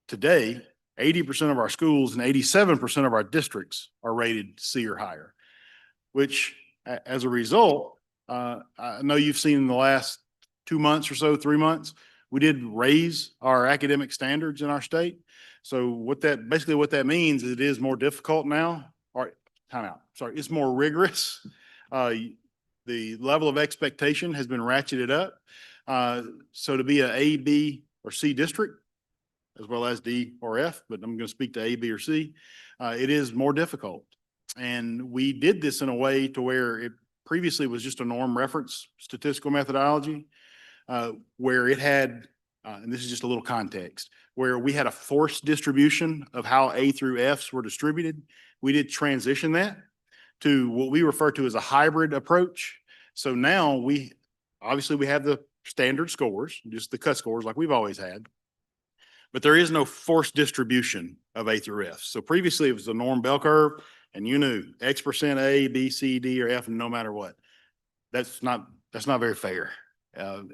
Today, 80% of our schools and 87% of our districts are rated C or higher, which as a result, I know you've seen in the last 2 months or so, 3 months, we did raise our academic standards in our state. So basically what that means is it is more difficult now, or it's more rigorous. The level of expectation has been ratcheted up. So to be an A, B, or C district, as well as D or F, but I'm going to speak to A, B, or C, it is more difficult. And we did this in a way to where it previously was just a norm reference statistical methodology, where it had, and this is just a little context, where we had a forced distribution of how A through Fs were distributed. We did transition that to what we refer to as a hybrid approach. So now we have the standard scores, just the cut scores like we've always had, but there is no forced distribution of A through F. So previously it was the norm bell curve, and you knew X% A, B, C, D, or F, no matter what. That's not very fair. When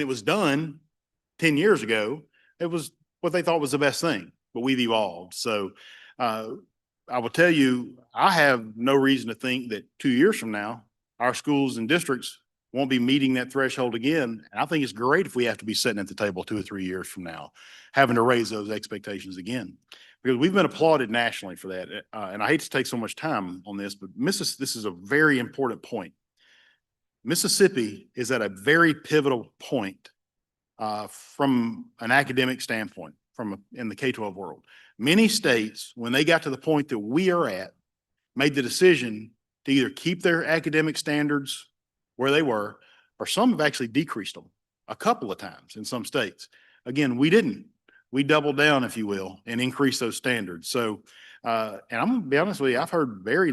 it was done 10 years ago, it was what they thought was the best thing, but we've evolved. So I will tell you, I have no reason to think that 2 years from now, our schools and districts won't be meeting that threshold again. And I think it's great if we have to be sitting at the table 2 or 3 years from now, having to raise those expectations again, because we've been applauded nationally for that. And I hate to take so much time on this, but this is a very important point. Mississippi is at a very pivotal point from an academic standpoint, in the K-12 world. Many states, when they got to the point that we are at, made the decision to either keep their academic standards where they were, or some have actually decreased them a couple of times in some states. Again, we didn't. We doubled down, if you will, and increased those standards. So, and I'm going to be honest with you, I've heard very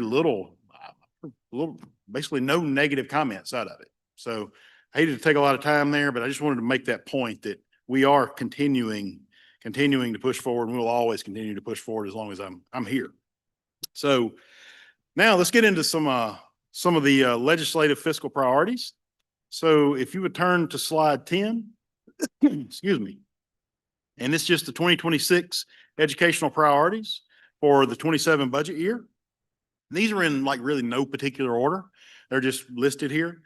basically no negative comments out of it. So I hated to take a lot of time there, but I just wanted to make that point that we are continuing to push forward, and we'll always continue to push forward as long as I'm here. So now let's get into some of the legislative fiscal priorities. So if you would turn to slide 10, excuse me, and it's just the 2026 educational priorities for the 27 budget year. These are in like really no particular order. They're just listed here.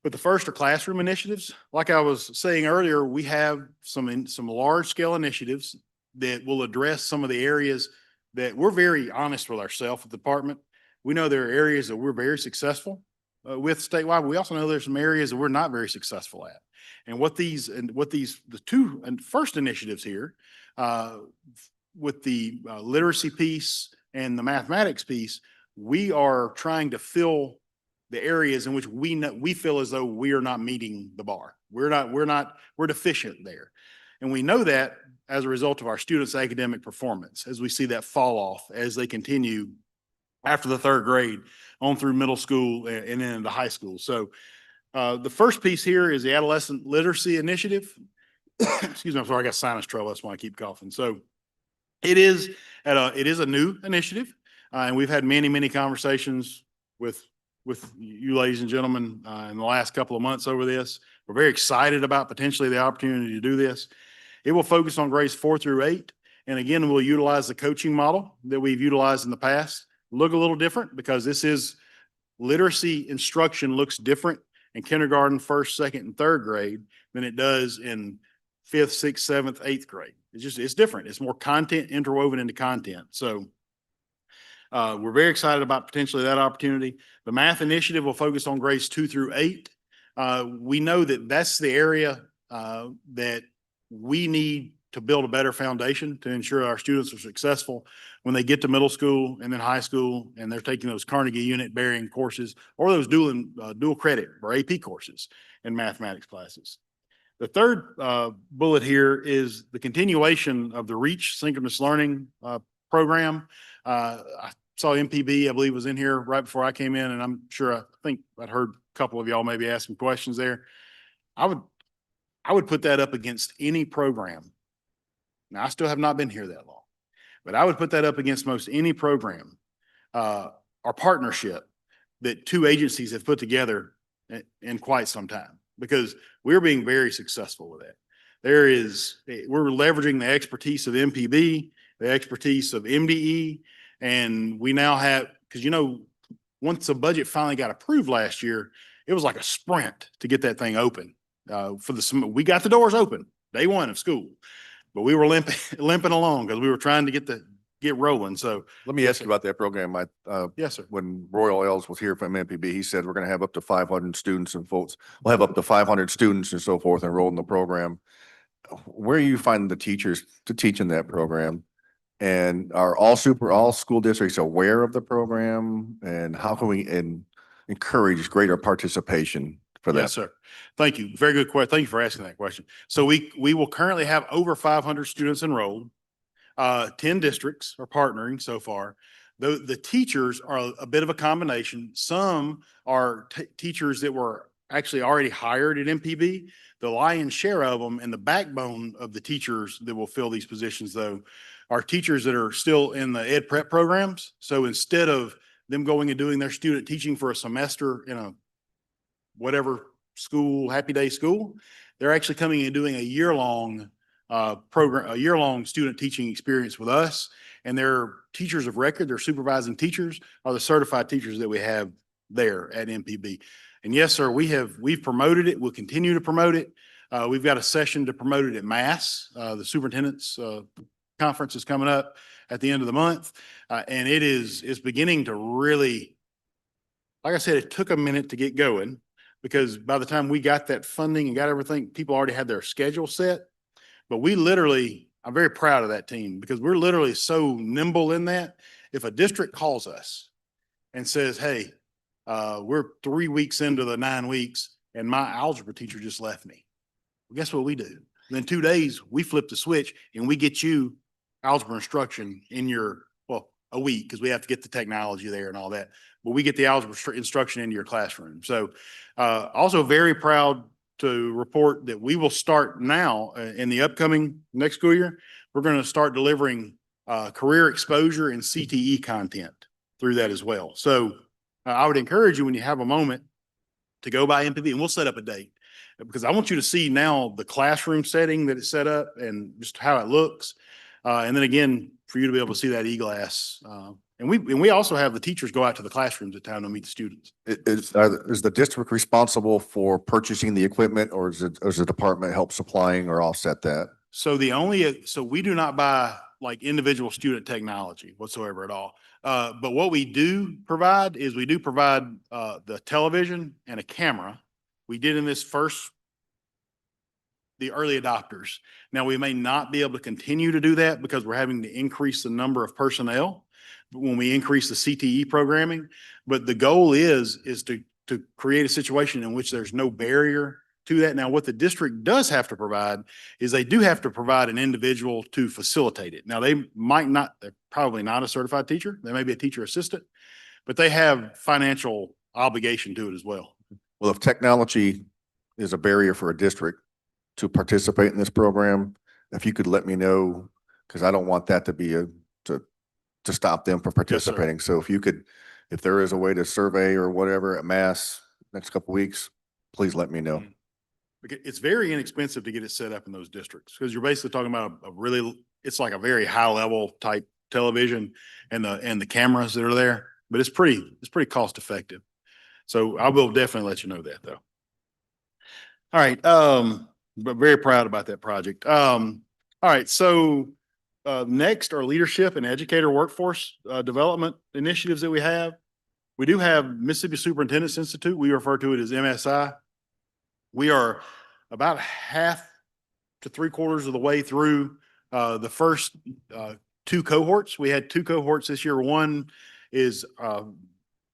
But the first are classroom initiatives. Like I was saying earlier, we have some large scale initiatives that will address some of the areas that we're very honest with ourselves at the department. We know there are areas that we're very successful with statewide. We also know there's some areas that we're not very successful at. And the two first initiatives here with the literacy piece and the mathematics piece, we are trying to fill the areas in which we feel as though we are not meeting the bar. We're deficient there. And we know that as a result of our students' academic performance, as we see that fall off as they continue after the third grade on through middle school and then into high school. So the first piece here is the Adolescent Literacy Initiative. Excuse me, I'm sorry, I got sinus trouble. That's why I keep coughing. So it is a new initiative, and we've had many conversations with you ladies and gentlemen in the last couple of months over this. We're very excited about potentially the opportunity to do this. It will focus on grades 4 through 8. And again, we'll utilize the coaching model that we've utilized in the past. Look a little different because this is literacy instruction looks different in kindergarten, first, second, and third grade than it does in 5th, 6th, 7th, 8th grade. It's different. It's more content interwoven into content. So we're very excited about potentially that opportunity. The math initiative will focus on grades 2 through 8. We know that that's the area that we need to build a better foundation to ensure our students are successful when they get to middle school and then high school, and they're taking those Carnegie unit bearing courses or those dual credit or AP courses in mathematics classes. The third bullet here is the continuation of the REACH synchronous learning program. I saw MPB, I believe, was in here right before I came in, and I think I'd heard a couple of y'all maybe asking questions there. I would put that up against any program. Now, I still have not been here that long, but I would put that up against most any program or partnership that two agencies have put together in quite some time, because we're being very successful with that. We're leveraging the expertise of MPB, the expertise of MDE, and we now have, because once the budget finally got approved last year, it was like a sprint to get that thing open. We got the doors open day one of school, but we were limping along because we were trying to get rolling. So let me ask you about that program. Yes, sir. When Royal Els was here from MPB, he said we're going to have up to 500 students and folks. We'll have up to 500 students and so forth enrolled in the program. Where are you finding the teachers to teach in that program? And are all school districts aware of the program? And how can we encourage greater participation for that? Yes, sir. Thank you. Very good question. Thank you for asking that question. So we will currently have over 500 students enrolled. 10 districts are partnering so far. The teachers are a bit of a combination. Some are teachers that were actually already hired at MPB. The lion's share of them and the backbone of the teachers that will fill these positions, though, are teachers that are still in the ed prep programs. So instead of them going and doing their student teaching for a semester in a whatever school, happy day school, they're actually coming and doing a year-long program, a year-long student teaching experience with us. And they're teachers of record. Their supervising teachers are the certified teachers that we have there at MPB. And yes, sir, we've promoted it. We'll continue to promote it. We've got a session to promote it at Mass. The superintendent's conference is coming up at the end of the month. And it's beginning to really, like I said, it took a minute to get going, because by the time we got that funding and got everything, people already had their schedule set. But I'm very proud of that team, because we're literally so nimble in that. If a district calls us and says, hey, we're 3 weeks into the 9 weeks and my algebra teacher just left me, well, guess what we do? And in 2 days, we flip the switch and we get you algebra instruction in a week, because we have to get the technology there and all that. But we get the algebra instruction into your classroom. So also very proud to report that we will start now in the upcoming next school year. We're going to start delivering career exposure and CTE content through that as well. So I would encourage you, when you have a moment, to go by MPB, and we'll set up a date, because I want you to see now the classroom setting that it's set up and just how it looks. And then again, for you to be able to see that e-glass. And we also have the teachers go out to the classrooms at town to meet the students. Is the district responsible for purchasing the equipment, or does the department help supplying or offset that? So we do not buy like individual student technology whatsoever at all. But what we do provide is the television and a camera. We did in this first the early adopters. Now, we may not be able to continue to do that because we're having to increase the number of personnel when we increase the CTE programming. But the goal is to create a situation in which there's no barrier to that. Now, what the district does have to provide is they do have to provide an individual to facilitate it. Now, they're probably not a certified teacher. They may be a teacher assistant, but they have financial obligation to it as well. Well, if technology is a barrier for a district to participate in this program, if you could let me know, because I don't want that to be to stop them from participating. So if there is a way to survey or whatever at Mass next couple of weeks, please let me know. It's very inexpensive to get it set up in those districts because you're basically talking about it's like a very high level type television and the cameras that are there, but it's pretty cost effective. So I will definitely let you know that though. All right. But very proud about that project. All right. So next are leadership and educator workforce development initiatives that we have. We do have Mississippi Superintendent's Institute. We refer to it as MSI. We are about half to 3/4 of the way through the first 2 cohorts. We had 2 cohorts this year. One is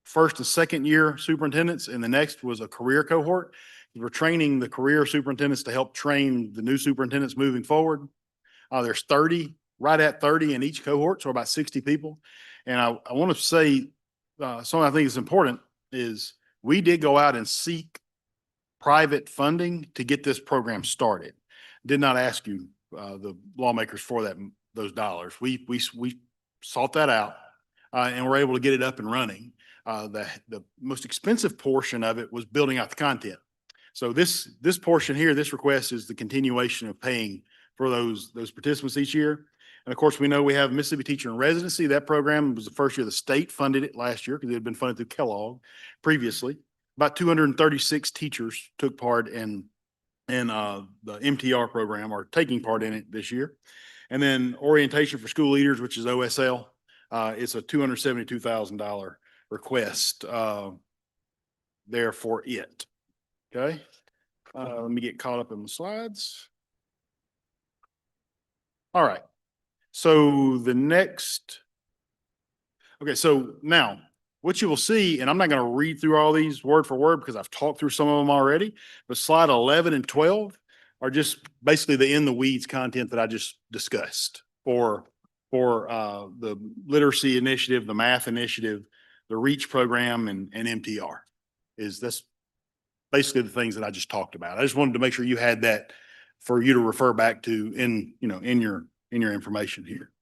first and second year superintendents, and the next was a career cohort. We're training the career superintendents to help train the new superintendents moving forward. There's 30, right at 30 in each cohort, so about 60 people. And I want to say something I think is important is we did go out and seek private funding to get this program started. Did not ask you, the lawmakers, for those dollars. We sought that out and were able to get it up and running. The most expensive portion of it was building out the content. So this portion here, this request is the continuation of paying for those participants each year. And of course, we know we have Mississippi Teacher in Residency. That program was the first year the state funded it last year because it had been funded through Kellogg previously. About 236 teachers took part in the MTR program or taking part in it this year. And then Orientation for School Leaders, which is OSL, it's a $272,000 request there for it. Okay. Let me get caught up in the slides. All right. So so now what you will see, and I'm not going to read through all these word for word because I've talked through some of them already, but slide 11 and 12 are just basically the in the weeds content that I just discussed for the literacy initiative, the math initiative, the REACH program, and MTR. That's basically the things that I just talked about. I just wanted to make sure you had that for you to refer back to in your information here.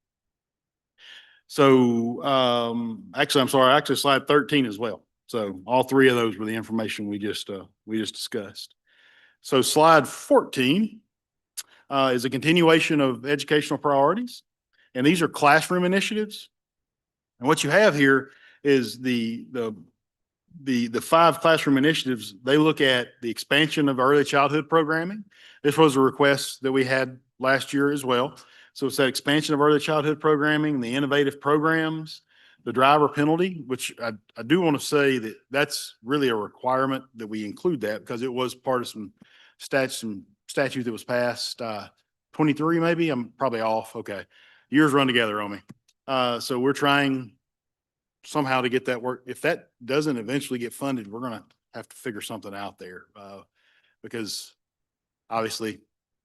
So actually, I'm sorry, actually slide 13 as well. So all 3 of those were the information we just discussed. So slide 14 is a continuation of educational priorities. And these are classroom initiatives. And what you have here is the 5 classroom initiatives. They look at the expansion of early childhood programming. This was a request that we had last year as well. So it's that expansion of early childhood programming, the innovative programs, the driver penalty, which I do want to say that that's really a requirement that we include that because it was part of some statute that was passed, 23 maybe. I'm probably off. Okay. Years run together on me. So we're trying somehow to get that work. If that doesn't eventually get funded, we're going to have to figure something out there because obviously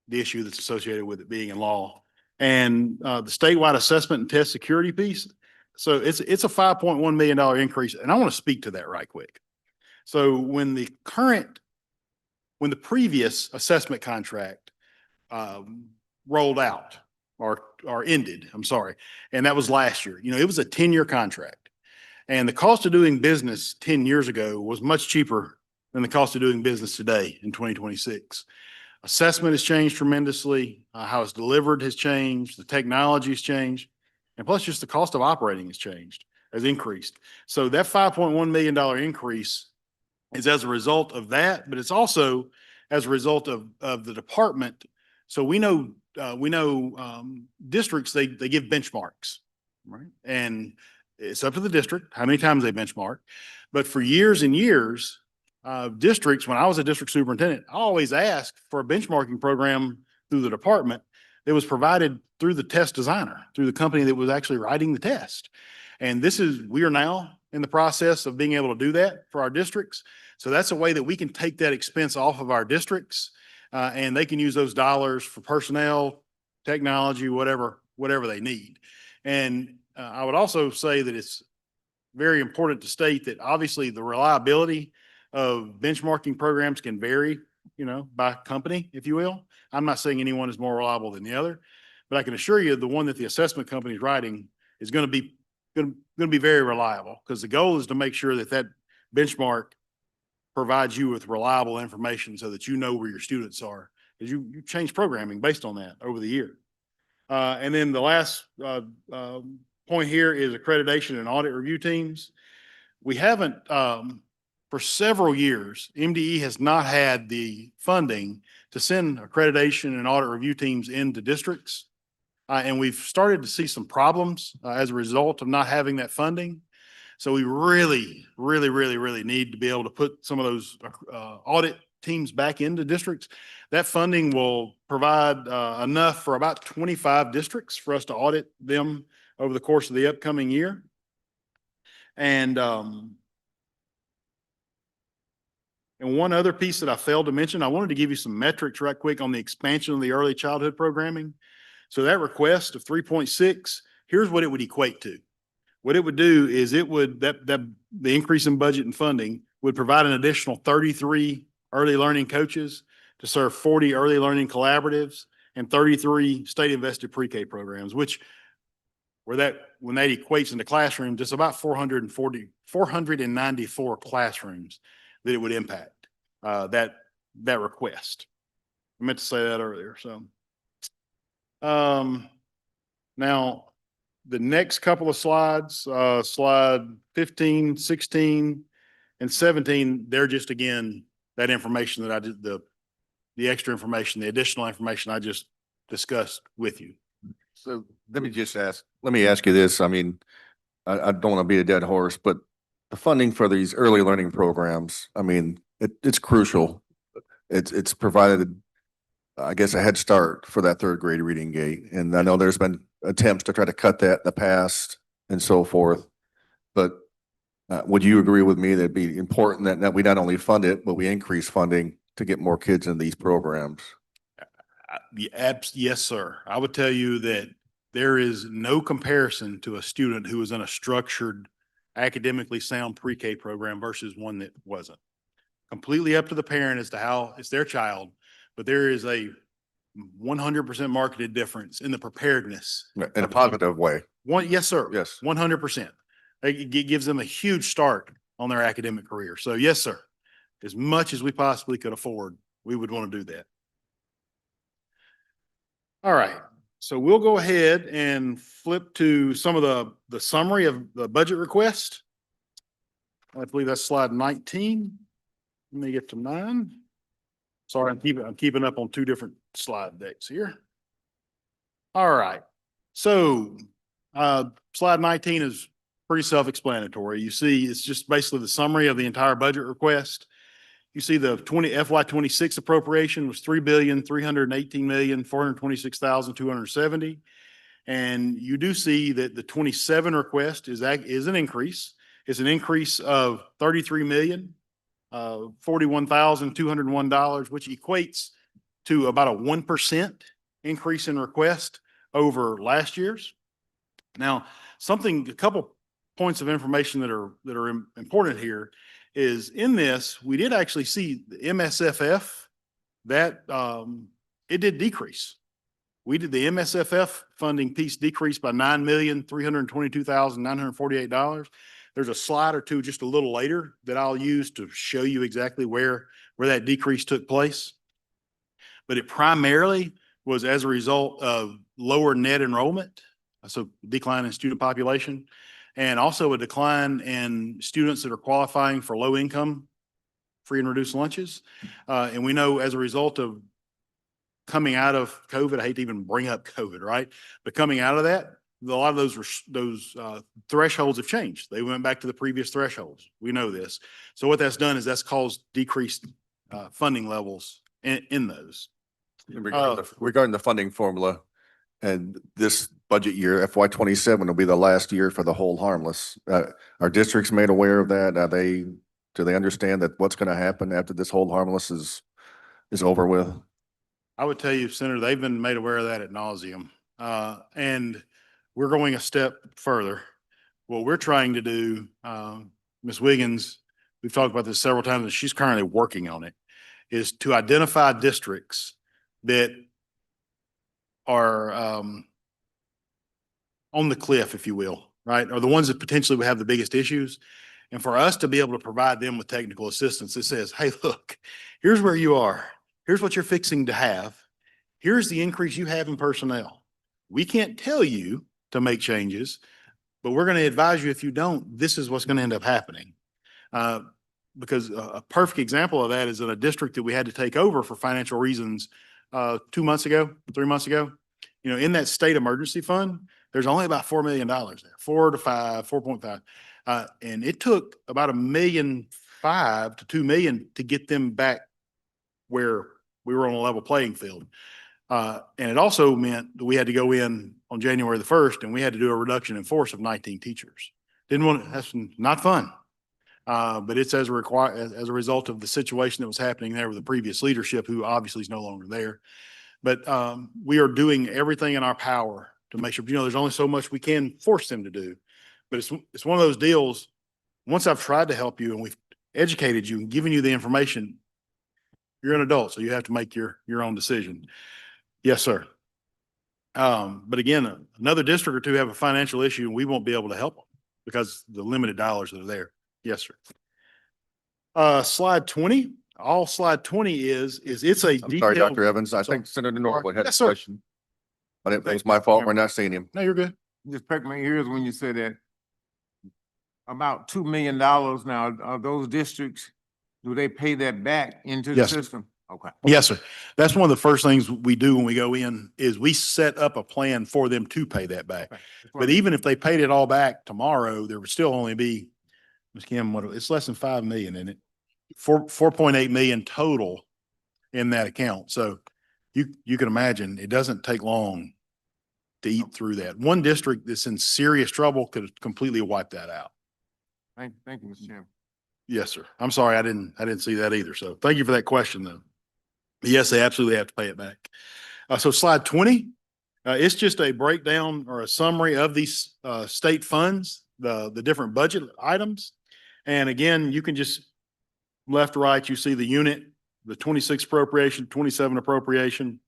the issue that's associated with it being in law. And the statewide assessment and test security piece. So it's a $5.1 million increase. And I want to speak to that right quick. So when the previous assessment contract rolled out or ended, I'm sorry, and that was last year, it was a 10-year contract. And the cost of doing business 10 years ago was much cheaper than the cost of doing business today in 2026. Assessment has changed tremendously. How it's delivered has changed. The technology has changed. And plus just the cost of operating has increased. So that $5.1 million increase is as a result of that, but it's also as a result of the department. So we know districts, they give benchmarks, right? And it's up to the district how many times they benchmark. But for years and years, districts, when I was a district superintendent, I always asked for a benchmarking program through the department that was provided through the test designer, through the company that was actually writing the test. And we are now in the process of being able to do that for our districts. So that's a way that we can take that expense off of our districts, and they can use those dollars for personnel, technology, whatever they need. And I would also say that it's very important to state that obviously the reliability of benchmarking programs can vary, by company, if you will. I'm not saying anyone is more reliable than the other, but I can assure you the one that the assessment company is writing is going to be very reliable, because the goal is to make sure that that benchmark provides you with reliable information so that you know where your students are, because you change programming based on that over the year. And then the last point here is accreditation and audit review teams. We haven't, for several years, MDE has not had the funding to send accreditation and audit review teams into districts. And we've started to see some problems as a result of not having that funding. So we really need to be able to put some of those audit teams back into districts. That funding will provide enough for about 25 districts for us to audit them over the course of the upcoming year. And one other piece that I failed to mention, I wanted to give you some metrics right quick on the expansion of the early childhood programming. So that request of 3.6, here's what it would equate to. What it would do is the increase in budget and funding would provide an additional 33 early learning coaches to serve 40 early learning collaboratives and 33 state invested pre-K programs, when that equates into classrooms, it's about 494 classrooms that it would impact, that request. I meant to say that earlier. So, now the next couple of slides, slide 15, 16, and 17, they're just, again, that information that I did, the extra information, the additional information I just discussed with you. So let me ask you this. I mean, I don't want to beat a dead horse, but the funding for these early learning programs, I mean, it's crucial. It's provided, I guess, a head start for that third grade reading gate. And I know there's been attempts to try to cut that in the past and so forth. But would you agree with me that it'd be important that we not only fund it, but we increase funding to get more kids in these programs? Yes, sir. I would tell you that there is no comparison to a student who is in a structured, academically sound pre-K program versus one that wasn't. Completely up to the parent as to how it's their child, but there is a 100% marketed difference in the preparedness. In a positive way. Yes, sir. Yes. 100%. It gives them a huge start on their academic career. So yes, sir. As much as we possibly could afford, we would want to do that. All right. So we'll go ahead and flip to some of the summary of the budget request. I believe that's slide 19. Let me get to 9. Sorry, I'm keeping up on 2 different slide decks here. All right. So slide 19 is pretty self-explanatory. You see, it's just basically the summary of the entire budget request. You see the FY26 appropriation was $3,318,426,270. And you do see that the 27 request is an increase. It's an increase of $41,201, which equates to about a 1% increase in request over last year's. Now, a couple points of information that are important here is in this, we did actually see the MSFF that it did decrease. The MSFF funding piece decreased by $9,322,948. There's a slide or two just a little later that I'll use to show you exactly where that decrease took place. But it primarily was as a result of lower net enrollment, so decline in student population, and also a decline in students that are qualifying for low income free and reduced lunches. And we know as a result of coming out of COVID, I hate to even bring up COVID, right? But coming out of that, a lot of those thresholds have changed. They went back to the previous thresholds. We know this. So what that's done is that's caused decreased funding levels in those. Regarding the funding formula, and this budget year, FY 27 will be the last year for the hold harmless. Are districts made aware of that? Do they understand that what's going to happen after this hold harmless is over with? I would tell you, Senator, they've been made aware of that ad nauseum. And we're going a step further. What we're trying to do, Ms. Wiggins, we've talked about this several times, and she's currently working on it, is to identify districts that are on the cliff, if you will, right? Or the ones that potentially would have the biggest issues. And for us to be able to provide them with technical assistance that says, hey, look, here's where you are. Here's what you're fixing to have. Here's the increase you have in personnel. We can't tell you to make changes, but we're going to advise you if you don't, this is what's going to end up happening. Because a perfect example of that is in a district that we had to take over for financial reasons 2 months ago, 3 months ago. You know, in that state emergency fund, there's only about $4 million there, 4 to 5, 4.5. And it took about $1.5 million to $2 million to get them back where we were on a level playing field. And it also meant that we had to go in on January the 1st and we had to do a reduction in force of 19 teachers. That's not fun. But it's as a result of the situation that was happening there with the previous leadership, who obviously is no longer there. But we are doing everything in our power to make sure, you know, there's only so much we can force them to do. But it's one of those deals, once I've tried to help you and we've educated you and given you the information, you're an adult, so you have to make your own decision. Yes, sir. But again, another district or two have a financial issue and we won't be able to help them because the limited dollars that are there. Yes, sir. Slide 20. All slide 20 is it's a I'm sorry, detailed. Dr. Evans. I Sorry. think Senator Norwood had a Yes, sir. question. But it was my fault. We're not seeing him. No, you're good. Just peck my ears when you said that about $2 million now, are those districts, do they pay that back into the Yes. system? Okay. Yes, sir. That's one of the first things we do when we go in is we set up a plan for them to pay that back. Okay. But even if they paid it all back tomorrow, there would still only be, Ms. Kim, it's less than 5 million in it. 4.8 million total in that account. So you can imagine it doesn't take long to eat through that. One district that's in serious trouble could completely wipe that out. Thank you, Mr. Chairman. Yes, sir. I'm sorry. I didn't see that either. So thank you for that question though. Yes, they absolutely have to pay it back. So slide 20, it's just a breakdown or a summary of these state funds, the different budget items. And again, you can just left to right, you see the unit, the 26 appropriation, 27 appropriation.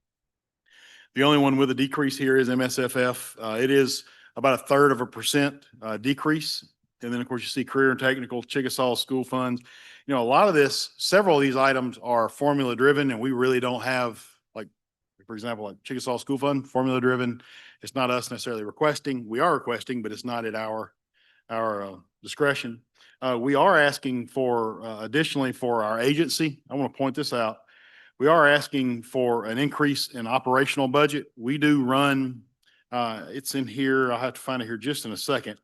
The only one with a decrease here is MSFF. It is about 1/3% decrease. And then of course you see career and technical, Chickasaw school funds. You know, a lot of this, several of these items are formula driven and we really don't have, like, for example, like Chickasaw school fund, formula driven. It's not us necessarily requesting. We are requesting, but it's not at our discretion. We are asking for, additionally for our agency, I want to point this out. We are asking for an increase in operational budget. We do run, it's in here, I'll have to find it here just in a second,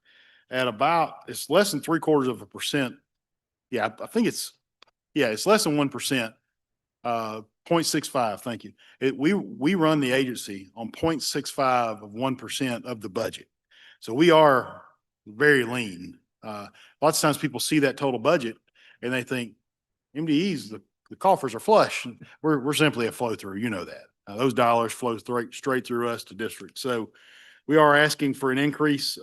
at about, it's less than 0.75%. Yeah, I think it's less than 1%, 0.65, thank you. We run the agency on 0.65 of 1% of the budget. So we are very lean. Lots of times people see that total budget and they think MDEs, the coffers are flush. We're simply a flow through, you know that. Those dollars flow straight through us to districts. So we are asking for an increase.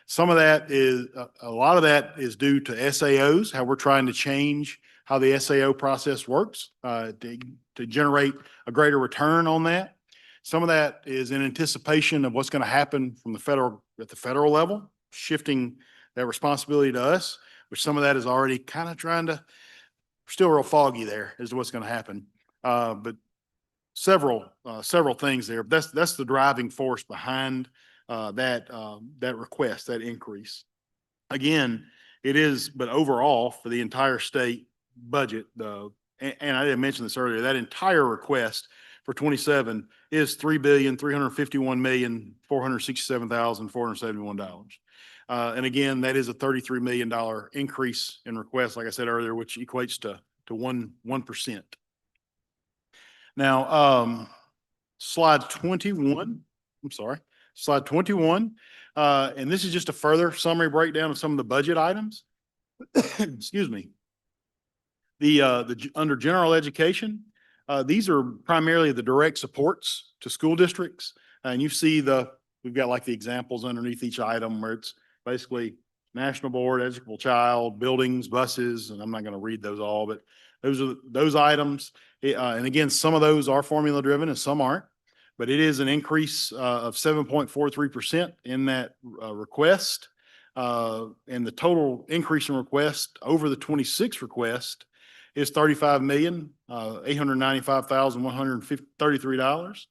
Some of that is, a lot of that is due to SAOs, how we're trying to change how the SAO process works to generate a greater return on that. Some of that is in anticipation of what's going to happen from at the federal level, shifting that responsibility to us, which some of that is already kind of still real foggy there as to what's going to happen. But several things there. That's the driving force behind that request, that increase. Again, it is, but overall for the entire state budget, and I didn't mention this earlier, that entire request for 27 is $3,351,467,471. And again, that is a $33 million increase in requests, like I said earlier, which equates to 1%. Now, slide 21, I'm sorry, slide 21. And this is just a further summary breakdown of some of the budget items. Excuse me. Under general education, these are primarily the direct supports to school districts. And you see we've got like the examples underneath each item where it's basically National Board, Educable Child, buildings, buses, and I'm not going to read those all, but those are those items. And again, some of those are formula driven and some aren't, but it is an increase of 7.43% in that request. And the total increase in request over the 26 request is $35,895,133.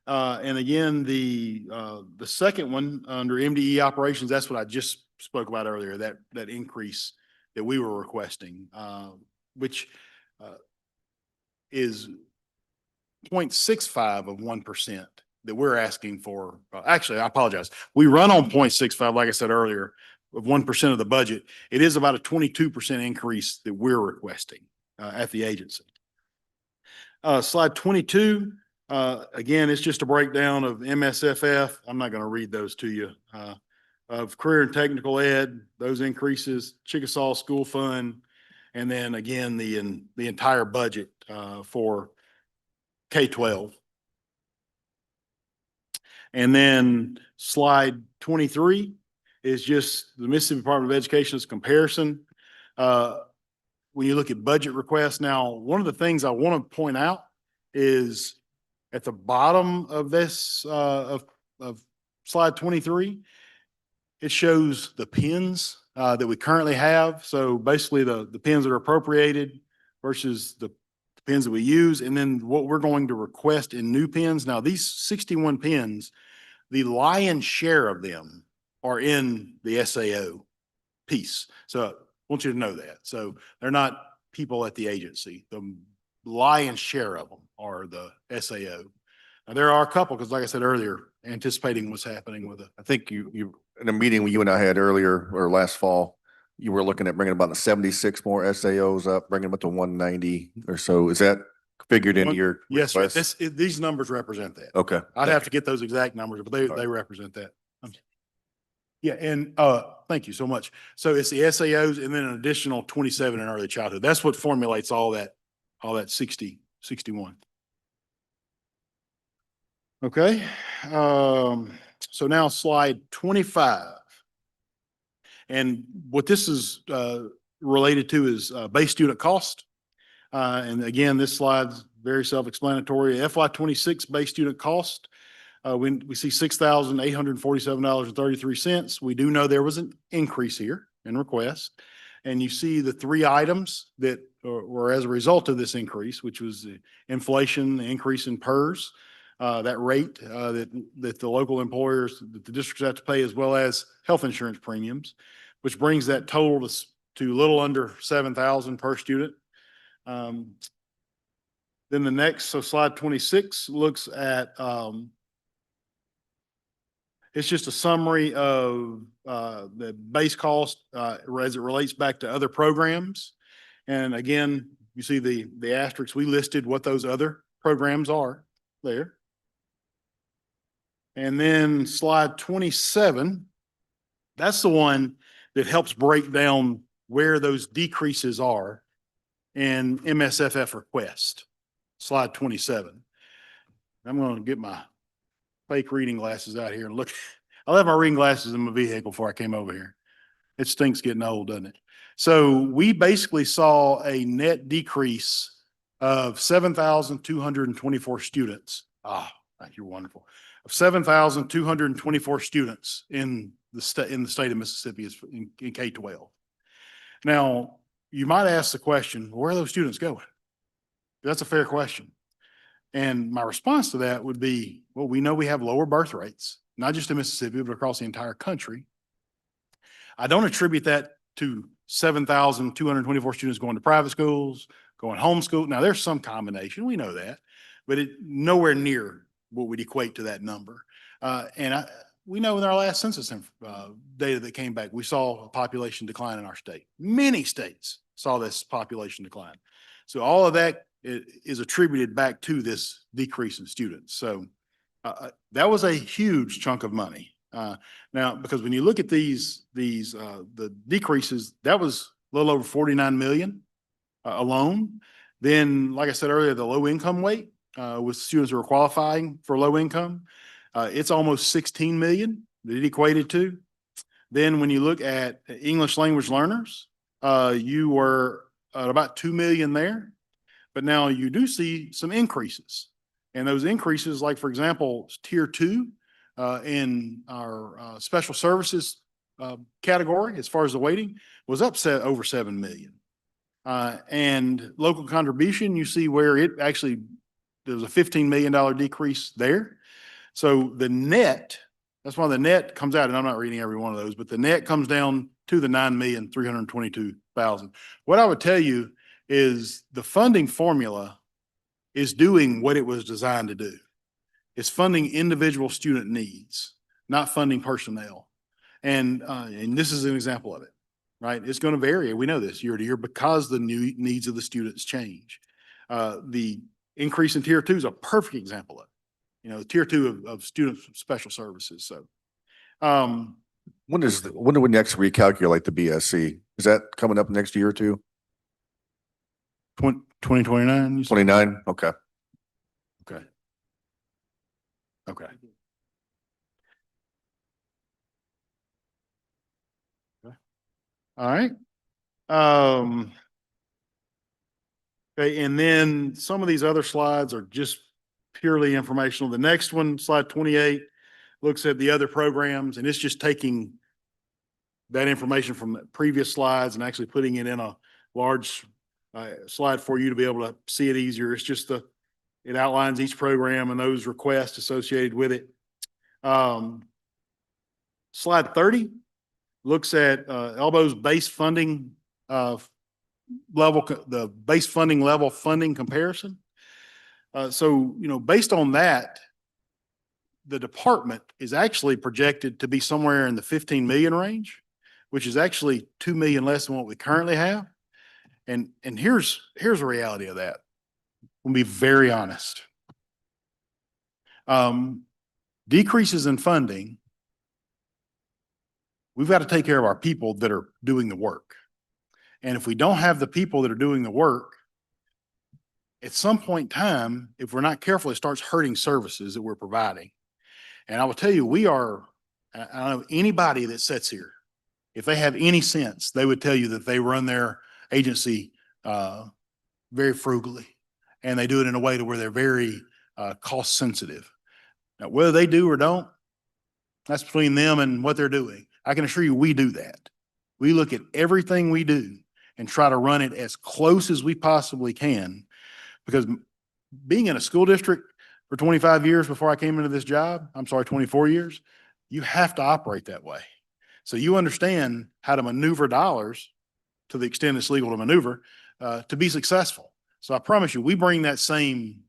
And again, the second one under MDE operations, that's what I just spoke about earlier, that increase that we were requesting, which is 0.65 of 1% that we're asking for. Actually, I apologize. We run on 0.65, like I said earlier, of 1% of the budget. It is about a 22% increase that we're requesting at the agency. Slide 22. Again, it's just a breakdown of MSFF. I'm not going to read those to you. Of career and technical ed, those increases, Chickasaw School Fund, and then again, the entire budget for K-12. And then slide 23 is just the Mississippi Department of Education's comparison. When you look at budget requests, now, one of the things I want to point out is at the bottom of this, of slide 23, it shows the pins that we currently have. So basically the pins that are appropriated versus the pins that we use, and then what we're going to request in new pins. Now, these 61 pins, the lion's share of them are in the SAO piece. So I want you to know that. So they're not people at the agency. The lion's share of them are the SAO. Now, there are a couple, because like I said earlier, anticipating what's happening with it. I think you, in a meeting you and I had earlier or last fall, you were looking at bringing about 76 more SAOs up, bringing them up to 190 or so. Is that figured into your Yes, sir. request? These numbers represent that. Okay. I'd have to get those exact numbers, but they represent that. Yeah, and thank you so much. So it's the SAOs and then an additional 27 in early childhood. That's what formulates all that 61. Okay, so now slide 25. And what this is related to is base student cost. And again, this slide's very self-explanatory. FY26 base student cost, we see $6,847.33. We do know there was an increase here in request. And you see the three items that were as a result of this increase, which was the inflation, the increase in PERS, that rate that the local employers, that the districts have to pay, as well as health insurance premiums, which brings that total to a little under 7,000 per student. Then the next, so slide 26 looks at, it's just a summary of the base cost as it relates back to other programs. And again, you see the asterisks, we listed what those other programs are there. And then slide 27, that's the one that helps break down where those decreases are in MSFF request. Slide 27. I'm going to get my fake reading glasses out here and look. I left my reading glasses in my vehicle before I came over here. It stinks getting old, doesn't it? So we basically saw a net decrease of 7,224 students. You're wonderful. Of 7,224 students in the state of Mississippi in K-12. Now, you might ask the question, where are those students going? That's a fair question. And my response to that would be, well, we know we have lower birth rates, not just in Mississippi, but across the entire country. I don't attribute that to 7,224 students going to private schools, going homeschool. Now, there's some combination. We know that. but it nowhere near what would equate to that number. We know in our last census data that came back, we saw a population decline in our state. Many states saw this population decline. So all of that is attributed back to this decrease in students. So that was a huge chunk of money. Now, because when you look at the decreases, that was a little over 49 million alone. Then, like I said earlier, the low income weight with students who are qualifying for low income, it's almost 16 million that it equated to. Then when you look at English language learners, you were at about 2 million there. But now you do see some increases. And those increases, like for example, tier 2 in our special services category, as far as the weighting, was up over 7 million. And local contribution, you see where it actually, there was a $15 million decrease there. So the net, that's why the net comes out, and I'm not reading every one of those, but the net comes down to the 9,322,000. What I would tell you is the funding formula is doing what it was designed to do. It's funding individual student needs, not funding personnel. And this is an example of it, right? It's going to vary. We know this year to year because the new needs of the students change. The increase in tier 2 is a perfect example of it. You know, tier 2 of student special services. So, when do we next recalculate the BSC? Is that coming up next year or two? 2029? 29? Okay. Okay. Okay. All right. Okay, and then some of these other slides are just purely informational. The next one, slide 28, looks at the other programs, and it's just taking that information from the previous slides and actually putting it in a large slide for you to be able to see it easier. It's just it outlines each program and those requests associated with it. Slide 30 looks at Elbow's base funding level, the base funding level funding comparison. So, you know, based on that, the department is actually projected to be somewhere in the 15 million range, which is actually 2 million less than what we currently have. And here's the reality of that. We'll be very honest. Decreases in funding, we've got to take care of our people that are doing the work. And if we don't have the people that are doing the work, at some point in time, if we're not careful, it starts hurting services that we're providing. And I will tell you, I don't know anybody that sits here, if they have any sense, they would tell you that they run their agency very frugally, and they do it in a way to where they're very cost sensitive. Now, whether they do or don't, that's between them and what they're doing. I can assure you we do that. We look at everything we do and try to run it as close as we possibly can, because being in a school district for 25 years before I came into this job, 24 years, you have to operate that way. So you understand how to maneuver dollars to the extent it's legal to maneuver to be successful. So I promise you, we bring that same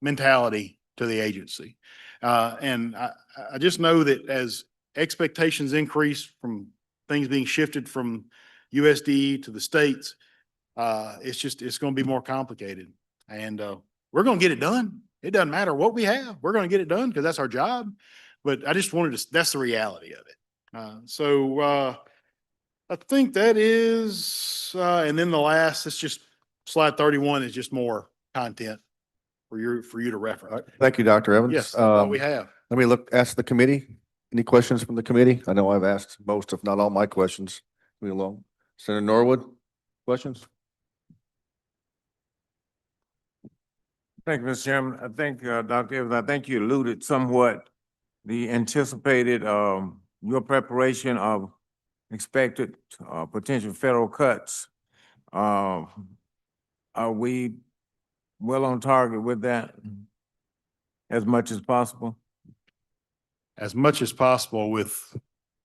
mentality to the agency. And I just know that as expectations increase from things being shifted from USD to the states, it's going to be more complicated. And we're going to get it done. It doesn't matter what we have. We're going to get it done because that's our job. But I just wanted to, that's the reality of it. So I think that is, and then the last, it's just slide 31 is just more content for you to reference. Thank you, Dr. Evans. Yes, that's all we have. Let me ask the committee. Any questions from the committee? I know I've asked most, if not all, my questions. Leave me alone. Senator Norwood, questions? Thank you, Mr. Chairman. I think, Dr. Evans, I think you alluded somewhat the anticipated, your preparation of expected potential federal cuts. Are we well on target with that as much as possible? As much as possible. With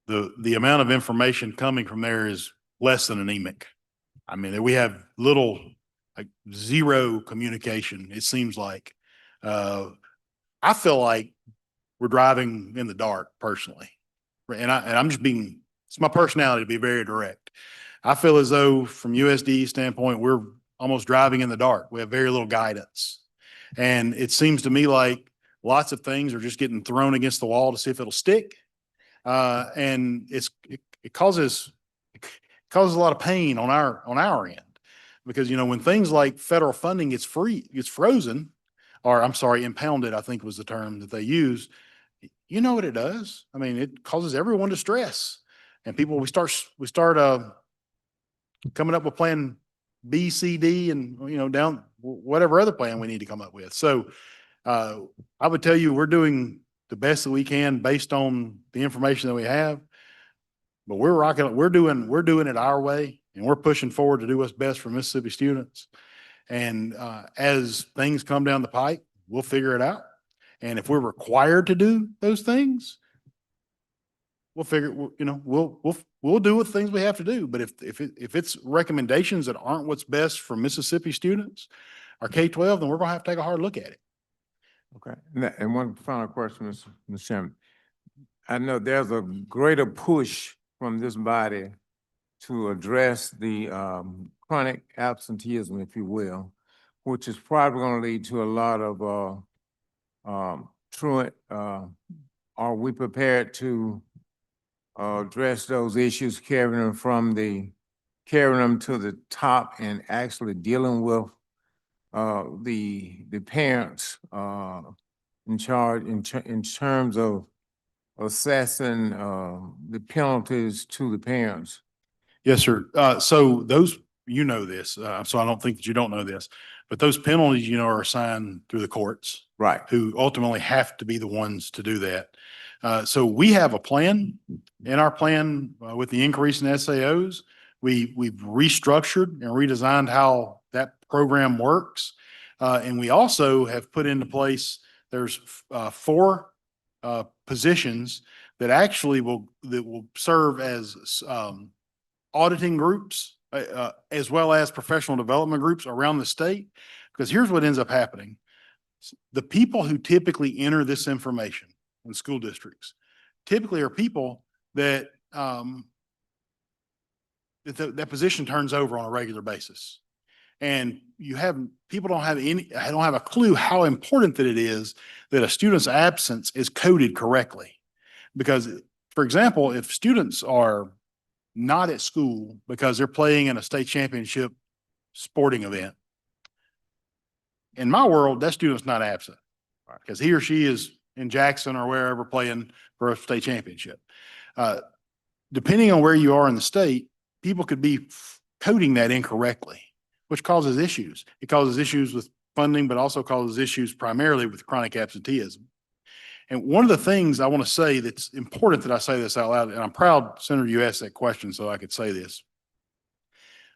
the amount of information coming from there is less than anemic. I mean, we have like zero communication, it seems like, I feel like we're driving in the dark personally. And I'm just being, it's my personality to be very direct. I feel as though from USD standpoint, we're almost driving in the dark. We have very little guidance. And it seems to me like lots of things are just getting thrown against the wall to see if it'll stick. And it causes a lot of pain on our end. Because, when things like federal funding gets frozen, or I'm sorry, impounded, I think was the term that they used. You know what it does? I mean, it causes everyone to stress, and people, we start coming up with plan B, C, D, and, down whatever other plan we need to come up with. So, I would tell you, we're doing the best that we can based on the information that we have, but we're doing it our way, and we're pushing forward to do what's best for Mississippi students. And, as things come down the pipe, we'll figure it out. And if we're required to do those things, we'll do what things we have to do. But if it's recommendations that aren't what's best for Mississippi students, our K-12, then we're gonna have to take a hard look at it. Okay, and one final question, Mr. Chairman. I know there's a greater push from this body to address the chronic absenteeism, if you will, which is probably going to lead to a lot of truant. Are we prepared to address those issues, carrying them to the top and actually dealing with the parents in charge in terms of assessing the penalties to the parents? Yes, sir. So those, this, so I don't think that you don't know this, but those penalties, are assigned through the courts. Right. Who ultimately have to be the ones to do that. So we have a plan. In our plan, with the increase in SAOs, we've restructured and redesigned how that program works. And we also have put into place, there's 4 positions that actually will serve as auditing groups, as well as professional development groups around the state. Because here's what ends up happening. The people who typically enter this information in school districts typically are people that that position turns over on a regular basis. And people don't have a clue how important that it is that a student's absence is coded correctly. Because, for example, if students are not at school because they're playing in a state championship sporting event, in my world, that student's not absent because he or she is in Jackson or wherever playing for a state championship. Depending on where you are in the state, people could be coding that incorrectly, which causes issues. It causes issues with funding, but also causes issues primarily with chronic absenteeism. And one of the things I want to say that's important that I say this out loud, and I'm proud, Senator, you asked that question so I could say this.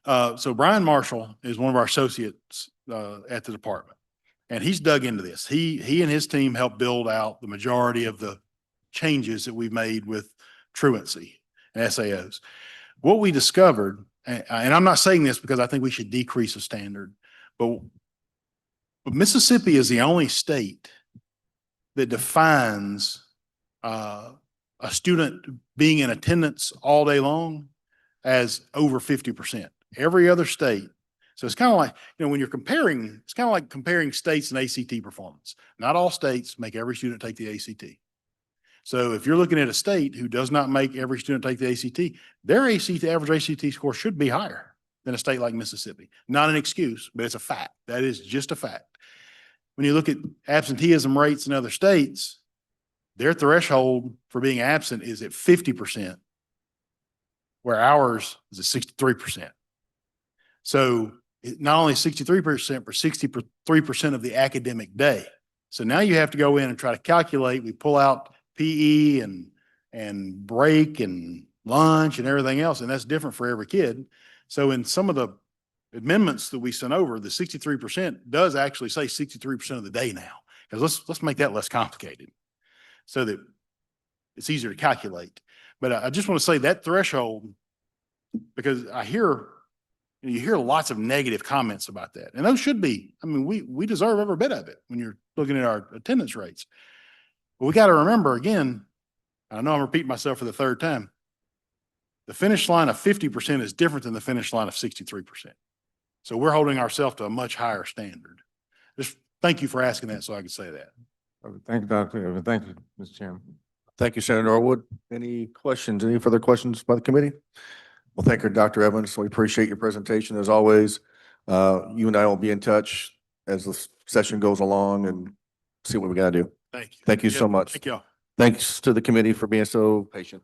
So Brian Marshall is one of our associates at the department, and he's dug into this. He and his team helped build out the majority of the changes that we've made with truancy and SAOs. What we discovered, and I'm not saying this because I think we should decrease the standard, but Mississippi is the only state that defines a student being in attendance all day long as over 50%. Every other state. So it's kind of like, when you're comparing, it's kind of like comparing states and ACT performance. Not all states make every student take the ACT. So if you're looking at a state who does not make every student take the ACT, their average ACT score should be higher than a state like Mississippi. Not an excuse, but it's a fact. That is just a fact. When you look at absenteeism rates in other states, their threshold for being absent is at 50%, where ours is at 63%. So not only 63%, but 63% of the academic day. So now you have to go in and try to calculate. We pull out PE and break and lunch and everything else, and that's different for every kid. So in some of the amendments that we sent over, the 63% does actually say 63% of the day now. Because let's make that less complicated so that it's easier to calculate. But I just want to say that threshold, because I hear You hear lots of negative comments about that. And those should be, I mean, we deserve every bit of it when you're looking at our attendance rates. But we got to remember again, I know I'm repeating myself for the third time. The finish line of 50% is different than the finish line of 63%. So we're holding ourselves to a much higher standard. Just thank you for asking that so I could say that. Thank you, Dr. Evans. Thank you, Mr. Chairman. Thank you, Senator Norwood. Any questions, any further questions by the committee? Well, thank you, Dr. Evans. We appreciate your presentation as always. You and I will be in touch as the session goes along and see what we got to do. Thank you. Thank you so much. Thank y'all. Thanks to the committee for being so patient.